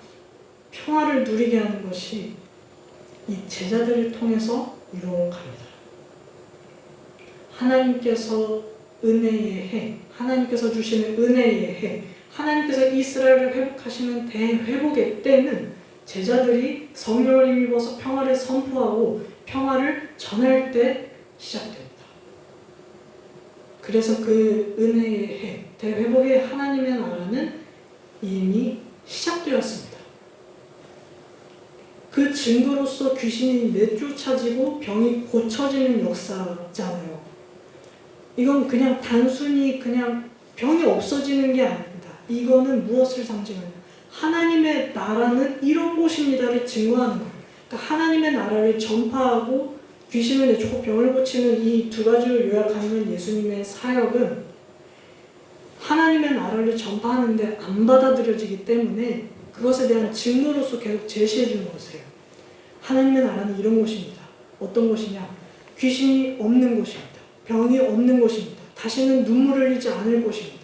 S1: 평화를 누리게 하는 것이 이 제자들을 통해서 이루어갑니다. 하나님께서 은혜의 해, 하나님께서 주시는 은혜의 해, 하나님께서 이스라엘을 회복하시는 대회복의 때는 제자들이 성령을 힘입어서 평화를 선포하고 평화를 전할 때 시작됩니다. 그래서 그 은혜의 해, 대회복의 하나님의 나라는 이미 시작되었습니다. 그 증거로서 귀신이 내쫓아지고 병이 고쳐지는 역사잖아요. 이건 그냥 단순히 그냥 병이 없어지는 게 아닙니다. 이거는 무엇을 상징하냐? 하나님의 나라는 이런 곳입니다를 증거하는 거예요. 그러니까 하나님의 나라를 전파하고 귀신을 내쫓고 병을 고치는 이 두 가지로 요약하면 예수님의 사역은 하나님의 나라를 전파하는데 안 받아들여지기 때문에 그것에 대한 증거로서 계속 제시해 주는 것이에요. 하나님의 나라는 이런 곳입니다. 어떤 곳이냐? 귀신이 없는 곳입니다. 병이 없는 곳입니다. 다시는 눈물을 흘리지 않을 곳입니다.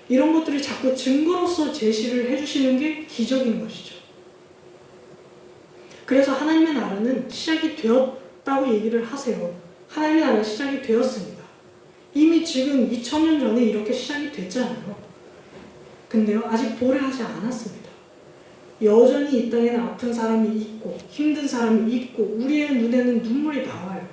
S1: 이런 것들을 자꾸 증거로서 제시를 해주시는 게 기적인 것이죠. 그래서 하나님의 나라는 시작이 되었다고 얘기를 하세요. 하나님의 나라는 시작이 되었습니다. 이미 지금 2000년 전에 이렇게 시작이 됐잖아요. 근데요, 아직 도래하지 않았습니다. 여전히 이 땅에는 아픈 사람이 있고 힘든 사람이 있고 우리의 눈에는 눈물이 나와요.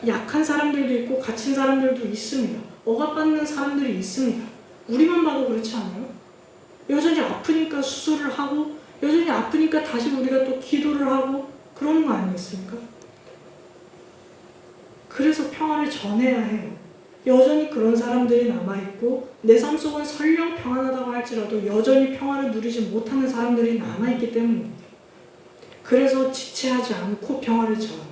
S1: 약한 사람들도 있고 갇힌 사람들도 있습니다. 억압받는 사람들이 있습니다. 우리만 봐도 그렇지 않아요? 여전히 아프니까 수술을 하고 여전히 아프니까 다시 우리가 또 기도를 하고 그러는 거 아니겠습니까? 그래서 평화를 전해야 해요. 여전히 그런 사람들이 남아있고 내 삶 속은 설령 평안하다고 할지라도 여전히 평화를 누리지 못하는 사람들이 남아있기 때문입니다. 그래서 지체하지 않고 평화를 전합니다.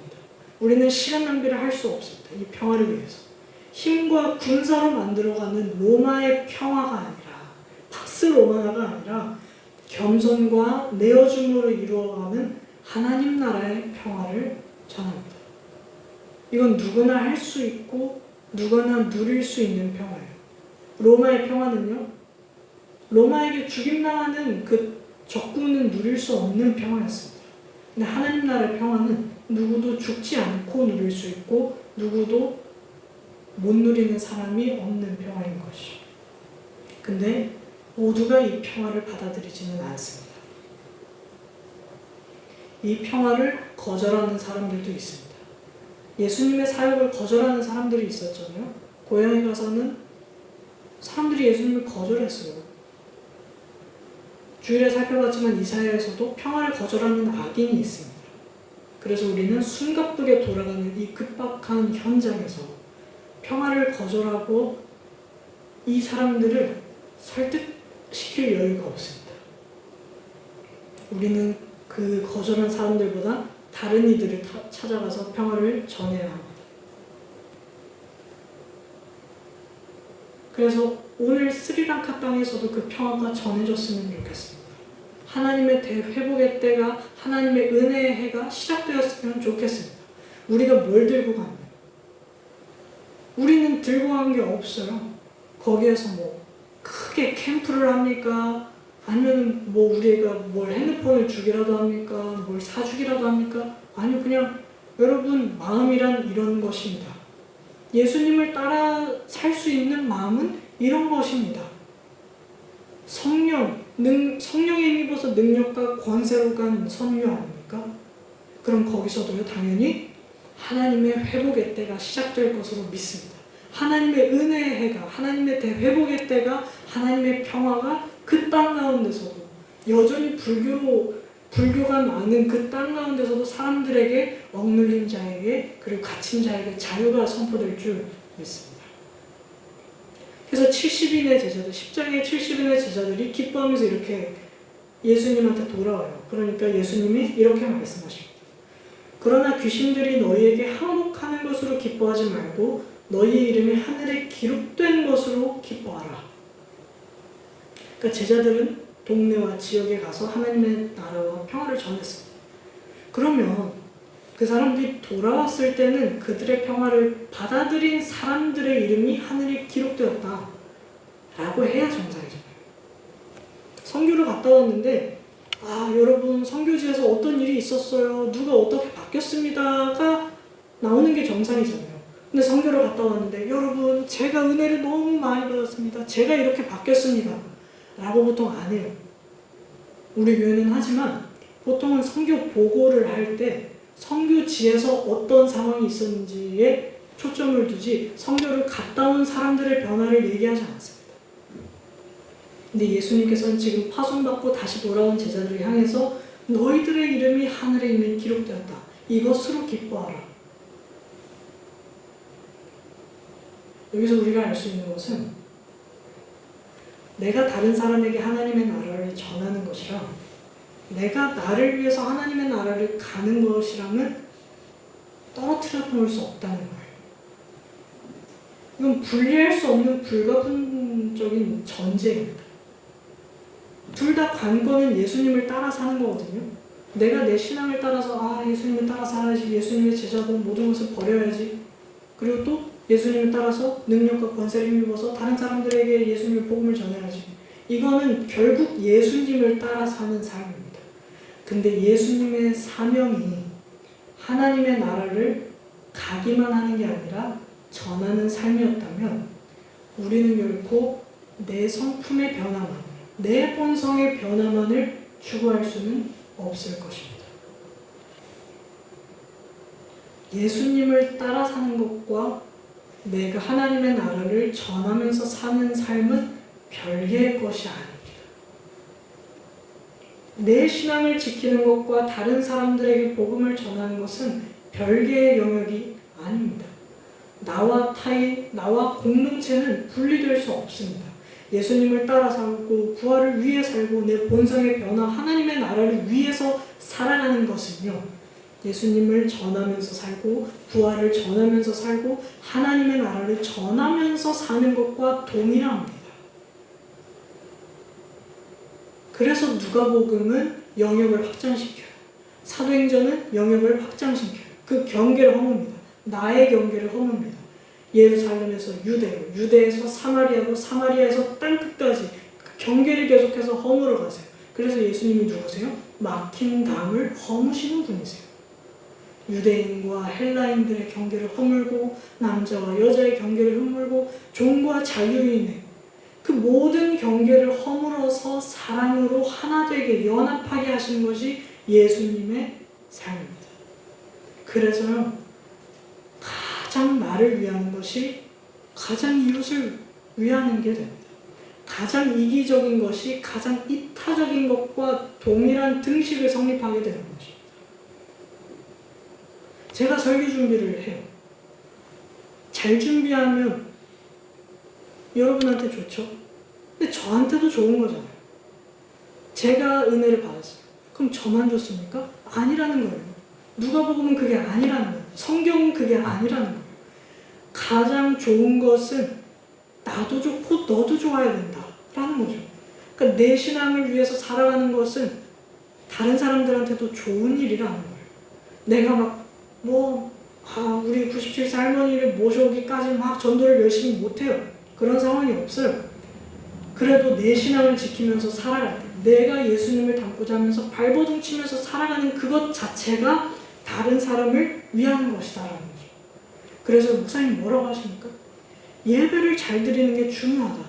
S1: 우리는 시간 낭비를 할 수 없습니다. 이 평화를 위해서. 힘과 군사로 만들어가는 로마의 평화가 아니라 팍스 로마가 아니라 겸손과 내어줌으로 이루어가는 하나님 나라의 평화를 전합니다. 이건 누구나 할 수 있고 누구나 누릴 수 있는 평화예요. 로마의 평화는요, 로마에게 죽임당하는 그 적군은 누릴 수 없는 평화였습니다. 근데 하나님 나라의 평화는 누구도 죽지 않고 누릴 수 있고 누구도 못 누리는 사람이 없는 평화인 것이죠. 근데 모두가 이 평화를 받아들이지는 않습니다. 이 평화를 거절하는 사람들도 있습니다. 예수님의 사역을 거절하는 사람들이 있었잖아요. 고향에 가서는 사람들이 예수님을 거절했어요. 주일에 살펴봤지만 이사야에서도 평화를 거절하는 악인이 있습니다. 그래서 우리는 숨가쁘게 돌아가는 이 급박한 현장에서 평화를 거절하고 이 사람들을 설득시킬 여유가 없습니다. 우리는 그 거절한 사람들보다 다른 이들을 찾아가서 평화를 전해야 합니다. 그래서 오늘 스리랑카 땅에서도 그 평화가 전해졌으면 좋겠습니다. 하나님의 대회복의 때가, 하나님의 은혜의 해가 시작되었으면 좋겠습니다. 우리가 뭘 들고 가냐? 우리는 들고 간 게 없어요. 거기에서 뭐 크게 캠프를 합니까? 아니면 뭐 우리가 뭘 핸드폰을 주기라도 합니까? 뭘 사주기라도 합니까? 아니요, 그냥 여러분 마음이란 이런 것입니다. 예수님을 따라 살 수 있는 마음은 이런 것입니다. 성령에 힘입어서 능력과 권세로 간 선유 아닙니까? 그럼 거기서도요, 당연히 하나님의 회복의 때가 시작될 것으로 믿습니다. 하나님의 은혜의 해가, 하나님의 대회복의 때가, 하나님의 평화가 그 땅 가운데서도 여전히 불교가 많은 그 땅 가운데서도 사람들에게, 억눌린 자에게, 그리고 갇힌 자에게 자유가 선포될 줄 믿습니다. 그래서 70인의 제자들, 10장의 70인의 제자들이 기뻐하면서 이렇게 예수님한테 돌아와요. 그러니까 예수님이 이렇게 말씀하십니다. 그러나 귀신들이 너희에게 항복하는 것으로 기뻐하지 말고 너희의 이름이 하늘에 기록된 것으로 기뻐하라. 그러니까 제자들은 동네와 지역에 가서 하나님의 나라와 평화를 전했습니다. 그러면 그 사람들이 돌아왔을 때는 그들의 평화를 받아들인 사람들의 이름이 하늘에 기록되었다 라고 해야 정상이잖아요. 선교를 갔다 왔는데 여러분 선교지에서 어떤 일이 있었어요, 누가 어떻게 바뀌었습니다가 나오는 게 정상이잖아요. 근데 선교를 갔다 왔는데 여러분 제가 은혜를 너무 많이 받았습니다, 제가 이렇게 바뀌었습니다 라고 보통 안 해요. 우리 교회는 하지만 보통은 선교 보고를 할 때 선교지에서 어떤 상황이 있었는지에 초점을 두지 선교를 갔다 온 사람들의 변화를 얘기하지 않습니다. 근데 예수님께서는 지금 파송받고 다시 돌아온 제자들을 향해서 너희들의 이름이 하늘에 이미 기록되었다. 이것으로 기뻐하라. 여기서 우리가 알 수 있는 것은 내가 다른 사람에게 하나님의 나라를 전하는 것이랑 내가 나를 위해서 하나님의 나라를 가는 것이랑은 떨어뜨려 놓을 수 없다는 거예요. 이건 분리할 수 없는 불가분적인 전제입니다. 둘 다 관건은 예수님을 따라 사는 거거든요. 내가 내 신앙을 따라서 예수님을 따라 살아야지, 예수님의 제자도 모든 것을 버려야지, 그리고 또 예수님을 따라서 능력과 권세를 힘입어서 다른 사람들에게 예수님의 복음을 전해야지. 이거는 결국 예수님을 따라 사는 삶입니다. 근데 예수님의 사명이 하나님의 나라를 가기만 하는 게 아니라 전하는 삶이었다면 우리는 결코 내 성품의 변화만, 내 본성의 변화만을 추구할 수는 없을 것입니다. 예수님을 따라 사는 것과 내가 하나님의 나라를 전하면서 사는 삶은 별개의 것이 아닙니다. 내 신앙을 지키는 것과 다른 사람들에게 복음을 전하는 것은 별개의 영역이 아닙니다. 나와 타인, 나와 공동체는 분리될 수 없습니다. 예수님을 따라 살고 부활을 위해 살고 내 본성의 변화, 하나님의 나라를 위해서 살아가는 것은요, 예수님을 전하면서 살고 부활을 전하면서 살고 하나님의 나라를 전하면서 사는 것과 동일합니다. 그래서 누가복음은 영역을 확장시켜요. 사도행전은 영역을 확장시켜요. 그 경계를 허뭅니다. 나의 경계를 허뭅니다. 예루살렘에서 유대로, 유대에서 사마리아로, 사마리아에서 땅끝까지 그 경계를 계속해서 허물어 가세요. 그래서 예수님이 누구세요? 막힌 담을 허무시는 분이세요. 유대인과 헬라인들의 경계를 허물고 남자와 여자의 경계를 허물고 종과 자유인의 그 모든 경계를 허물어서 사랑으로 하나 되게 연합하게 하신 것이 예수님의 삶입니다. 그래서요, 가장 나를 위하는 것이 가장 이웃을 위하는 게 됩니다. 가장 이기적인 것이 가장 이타적인 것과 동일한 등식을 성립하게 되는 것입니다. 제가 설교 준비를 해요. 잘 준비하면 여러분한테 좋죠? 근데 저한테도 좋은 거잖아요. 제가 은혜를 받았어요. 그럼 저만 좋습니까? 아니라는 거예요. 누가복음은 그게 아니라는 거예요. 성경은 그게 아니라는 거예요. 가장 좋은 것은 나도 좋고 너도 좋아야 된다라는 거죠. 그러니까 내 신앙을 위해서 살아가는 것은 다른 사람들한테도 좋은 일이라는 거예요. 내가 우리 97세 할머니를 모셔오기까지 막 전도를 열심히 못해요. 그런 상황이 없어요. 그래도 내 신앙을 지키면서 살아갈 때, 내가 예수님을 닮고자 하면서 발버둥 치면서 살아가는 그것 자체가 다른 사람을 위하는 것이다라는 거죠. 그래서 목사님 뭐라고 하십니까? 예배를 잘 드리는 게 중요하다.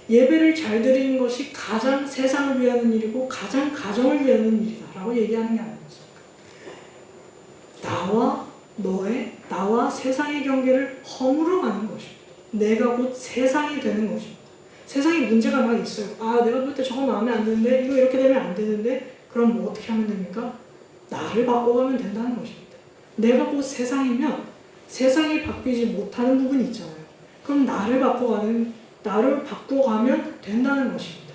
S1: 예배를 잘 드리는 것이 가장 세상을 위하는 일이고 가장 가정을 위하는 일이다라고 얘기하는 게 아니었습니까? 나와 세상의 경계를 허물어가는 것입니다. 내가 곧 세상이 되는 것입니다. 세상에 문제가 막 있어요. 내가 볼 때 저거 마음에 안 드는데, 이거 이렇게 되면 안 되는데, 그럼 뭐 어떻게 하면 됩니까? 나를 바꿔가면 된다는 것입니다. 내가 곧 세상이면 세상이 바뀌지 못하는 부분이 있잖아요. 그럼 나를 바꿔가면 된다는 것입니다.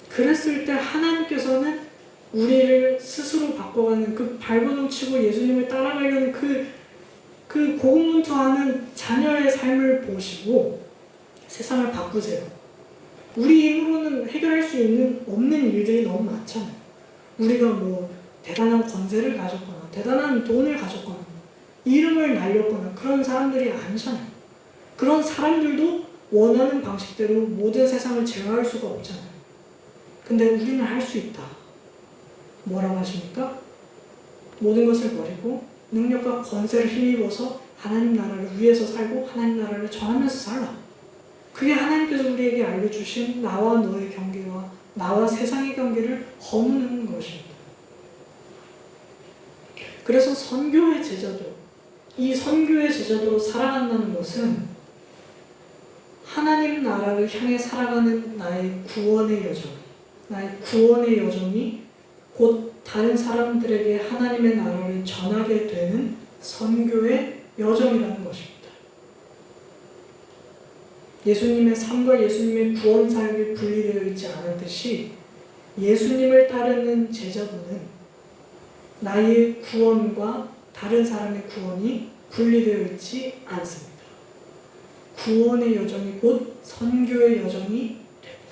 S1: 그랬을 때 하나님께서는 우리를 스스로 바꿔가는 그 발버둥 치고 예수님을 따라가려는 그 고군분투하는 자녀의 삶을 보시고 세상을 바꾸세요. 우리 힘으로는 해결할 수 없는 일들이 너무 많잖아요. 우리가 대단한 권세를 가졌거나 대단한 돈을 가졌거나 이름을 날렸거나 그런 사람들이 아니잖아요. 그런 사람들도 원하는 방식대로 모든 세상을 제어할 수가 없잖아요. 근데 우리는 할 수 있다. 뭐라고 하십니까? 모든 것을 버리고 능력과 권세를 힘입어서 하나님 나라를 위해서 살고 하나님 나라를 전하면서 살라. 그게 하나님께서 우리에게 알려주신 나와 너의 경계와 나와 세상의 경계를 허무는 것입니다. 그래서 이 선교의 제자도로 살아간다는 것은 하나님 나라를 향해 살아가는 나의 구원의 여정이 곧 다른 사람들에게 하나님의 나라를 전하게 되는 선교의 여정이라는 것입니다. 예수님의 삶과 예수님의 구원 사역이 분리되어 있지 않았듯이 예수님을 따르는 제자도는 나의 구원과 다른 사람의 구원이 분리되어 있지 않습니다. 구원의 여정이 곧 선교의 여정이 됩니다.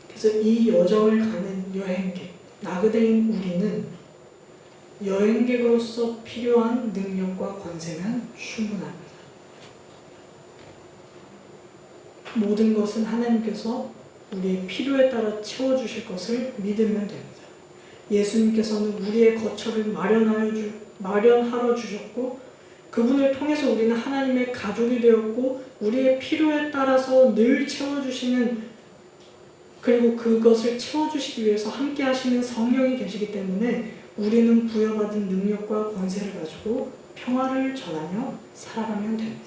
S1: 그래서 이 여정을 가는 여행객, 나그네인 우리는 여행객으로서 필요한 능력과 권세는 충분합니다. 모든 것은 하나님께서 우리의 필요에 따라 채워주실 것을 믿으면 됩니다. 예수님께서는 우리의 거처를 마련하러 주셨고 그분을 통해서 우리는 하나님의 가족이 되었고 우리의 필요에 따라서 늘 채워주시는 그리고 그것을 채워주시기 위해서 함께 하시는 성령이 계시기 때문에 우리는 부여받은 능력과 권세를 가지고 평화를 전하며 살아가면 됩니다.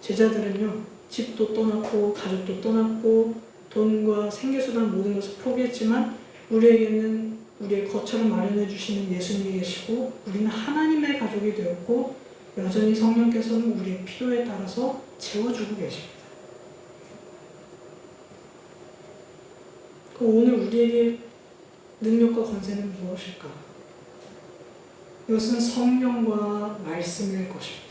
S1: 제자들은요, 집도 떠났고 가족도 떠났고 돈과 생계수단 모든 것을 포기했지만 우리에게는 우리의 거처를 마련해 주시는 예수님이 계시고 우리는 하나님의 가족이 되었고 여전히 성령께서는 우리의 필요에 따라서 채워주고 계십니다. 오늘 우리에게 능력과 권세는 무엇일까? 이것은 성령과 말씀일 것입니다.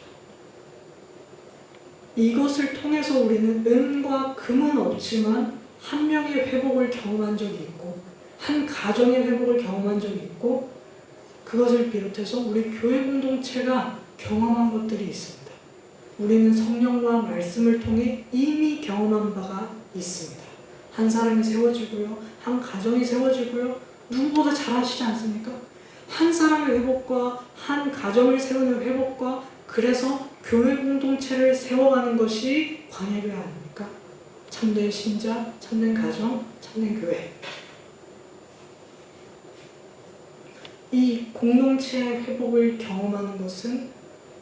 S1: 이것을 통해서 우리는 은과 금은 없지만 한 명의 회복을 경험한 적이 있고 한 가정의 회복을 경험한 적이 있고 그것을 비롯해서 우리 교회 공동체가 경험한 것들이 있습니다. 우리는 성령과 말씀을 통해 이미 경험한 바가 있습니다. 한 사람이 세워지고요. 한 가정이 세워지고요. 누구보다 잘하시지 않습니까? 한 사람의 회복과 한 가정을 세우는 회복과 그래서 교회 공동체를 세워가는 것이 광야교회 아닙니까? 참된 신자, 참된 가정, 참된 교회. 이 공동체의 회복을 경험하는 것은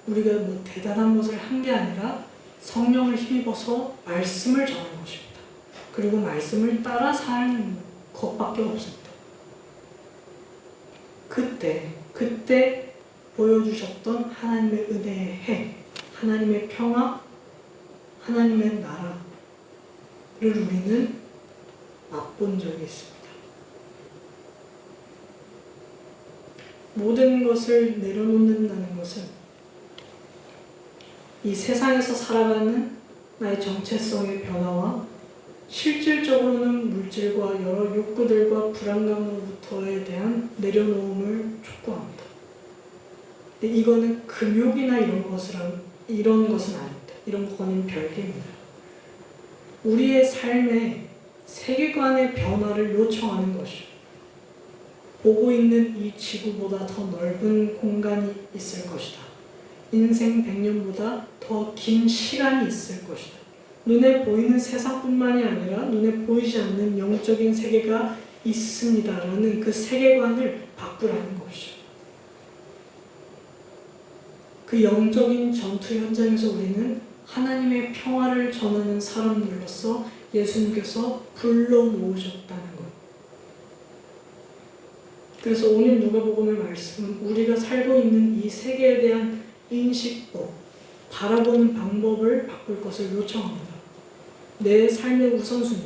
S1: 우리가 뭐 대단한 것을 한 게 아니라 성령을 힘입어서 말씀을 전하는 것입니다. 그리고 말씀을 따라 사는 것밖에 없습니다. 그때 보여주셨던 하나님의 은혜의 해, 하나님의 평화, 하나님의 나라를 우리는 맛본 적이 있습니다. 모든 것을 내려놓는다는 것은 이 세상에서 살아가는 나의 정체성의 변화와 실질적으로는 물질과 여러 욕구들과 불안감으로부터에 대한 내려놓음을 촉구합니다. 근데 이거는 금욕이나 이런 것은 아닙니다. 이런 거는 별개입니다. 우리의 삶의 세계관의 변화를 요청하는 것이죠. 보고 있는 이 지구보다 더 넓은 공간이 있을 것이다. 인생 100년보다 더 긴 시간이 있을 것이다. 눈에 보이는 세상뿐만이 아니라 눈에 보이지 않는 영적인 세계가 있습니다라는 그 세계관을 바꾸라는 것이죠. 그 영적인 전투 현장에서 우리는 하나님의 평화를 전하는 사람들로서 예수님께서 불러모으셨다는 것. 그래서 오늘 누가복음의 말씀은 우리가 살고 있는 이 세계에 대한 인식법, 바라보는 방법을 바꿀 것을 요청합니다. 내 삶의 우선순위,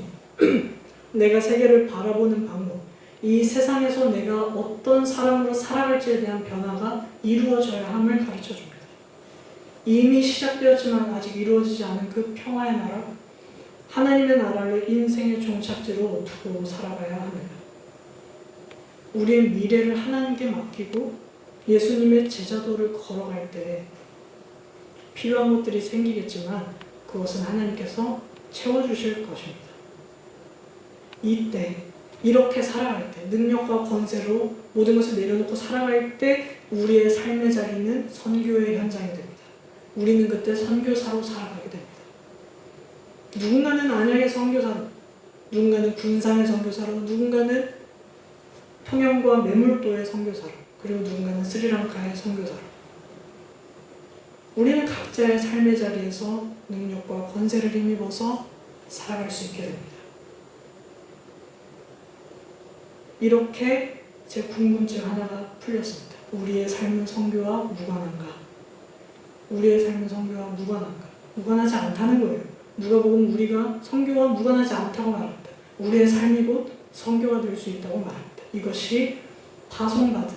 S1: 내가 세계를 바라보는 방법, 이 세상에서 내가 어떤 사람으로 살아갈지에 대한 변화가 이루어져야 함을 가르쳐줍니다. 이미 시작되었지만 아직 이루어지지 않은 그 평화의 나라, 하나님의 나라를 인생의 종착지로 두고 살아가야 합니다. 우리의 미래를 하나님께 맡기고 예수님의 제자도를 걸어갈 때 필요한 것들이 생기겠지만 그것은 하나님께서 채워주실 것입니다. 이때 이렇게 살아갈 때 능력과 권세로 모든 것을 내려놓고 살아갈 때 우리의 삶의 자리는 선교의 현장이 됩니다. 우리는 그때 선교사로 살아가게 됩니다. 누군가는 안양의 선교사로, 누군가는 군산의 선교사로, 누군가는 통영과 매물도의 선교사로, 그리고 누군가는 스리랑카의 선교사로. 우리는 각자의 삶의 자리에서 능력과 권세를 힘입어서 살아갈 수 있게 됩니다. 이렇게 제 궁금증 하나가 풀렸습니다. 우리의 삶은 성교와 무관한가? 우리의 삶은 성교와 무관한가? 무관하지 않다는 거예요. 누가복음 우리가 성교와 무관하지 않다고 말합니다. 우리의 삶이 곧 성교가 될 수 있다고 말합니다. 이것이 파송받은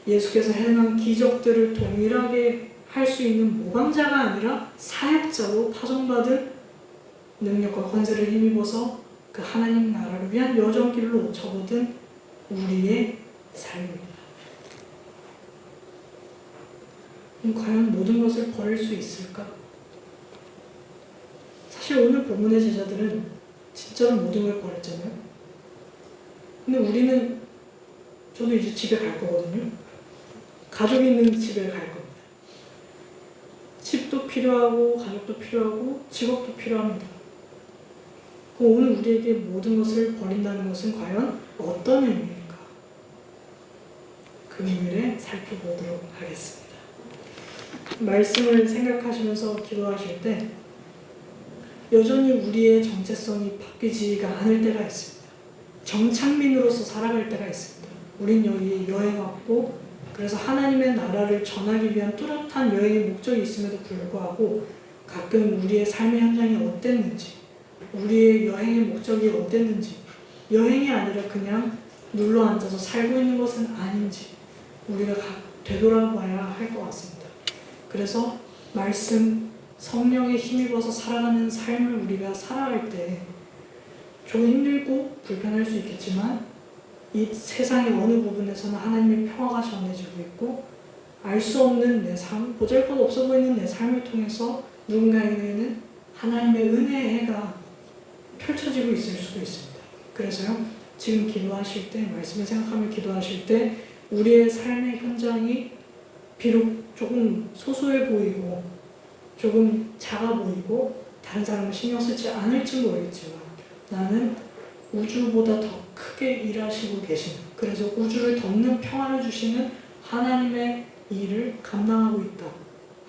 S1: 예수께서 행한 기적들을 동일하게 할 수 있는 모방자가 아니라 사역자로 파송받은 능력과 권세를 힘입어서 그 하나님 나라를 위한 여정길로 접어든 우리의 삶입니다. 그럼 과연 모든 것을 버릴 수 있을까? 사실 오늘 본문의 제자들은 진짜로 모든 걸 버렸잖아요. 근데 우리는, 저도 이제 집에 갈 거거든요. 가족이 있는 집에 갈 겁니다. 집도 필요하고 가족도 필요하고 직업도 필요합니다. 오늘 우리에게 모든 것을 버린다는 것은 과연 어떤 의미일까? 금요일에 살펴보도록 하겠습니다. 말씀을 생각하시면서 기도하실 때 여전히 우리의 정체성이 바뀌지가 않을 때가 있습니다. 정착민으로서 살아갈 때가 있습니다. 우린 여기 여행 왔고 그래서 하나님의 나라를 전하기 위한 뚜렷한 여행의 목적이 있음에도 불구하고 가끔 우리의 삶의 현장이 어땠는지, 우리의 여행의 목적이 어땠는지, 여행이 아니라 그냥 눌러앉아서 살고 있는 것은 아닌지 우리가 되돌아봐야 할 것 같습니다. 그래서 말씀, 성령에 힘입어서 살아가는 삶을 우리가 살아갈 때 조금 힘들고 불편할 수 있겠지만 이 세상의 어느 부분에서는 하나님의 평화가 전해지고 있고 알 수 없는 내 삶, 보잘것없어 보이는 내 삶을 통해서 누군가에게는 하나님의 은혜의 해가 펼쳐지고 있을 수도 있습니다. 그래서요, 지금 기도하실 때, 말씀을 생각하며 기도하실 때 우리의 삶의 현장이 비록 조금 소소해 보이고 조금 작아 보이고 다른 사람은 신경 쓰지 않을지 모르겠지만 나는 우주보다 더 크게 일하시고 계시는, 그래서 우주를 덮는 평화를 주시는 하나님의 일을 감당하고 있다.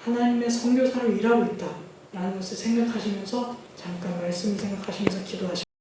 S1: 하나님의 선교사로 일하고 있다. 라는 것을 생각하시면서 잠깐 말씀을 생각하시면서 기도하십니다.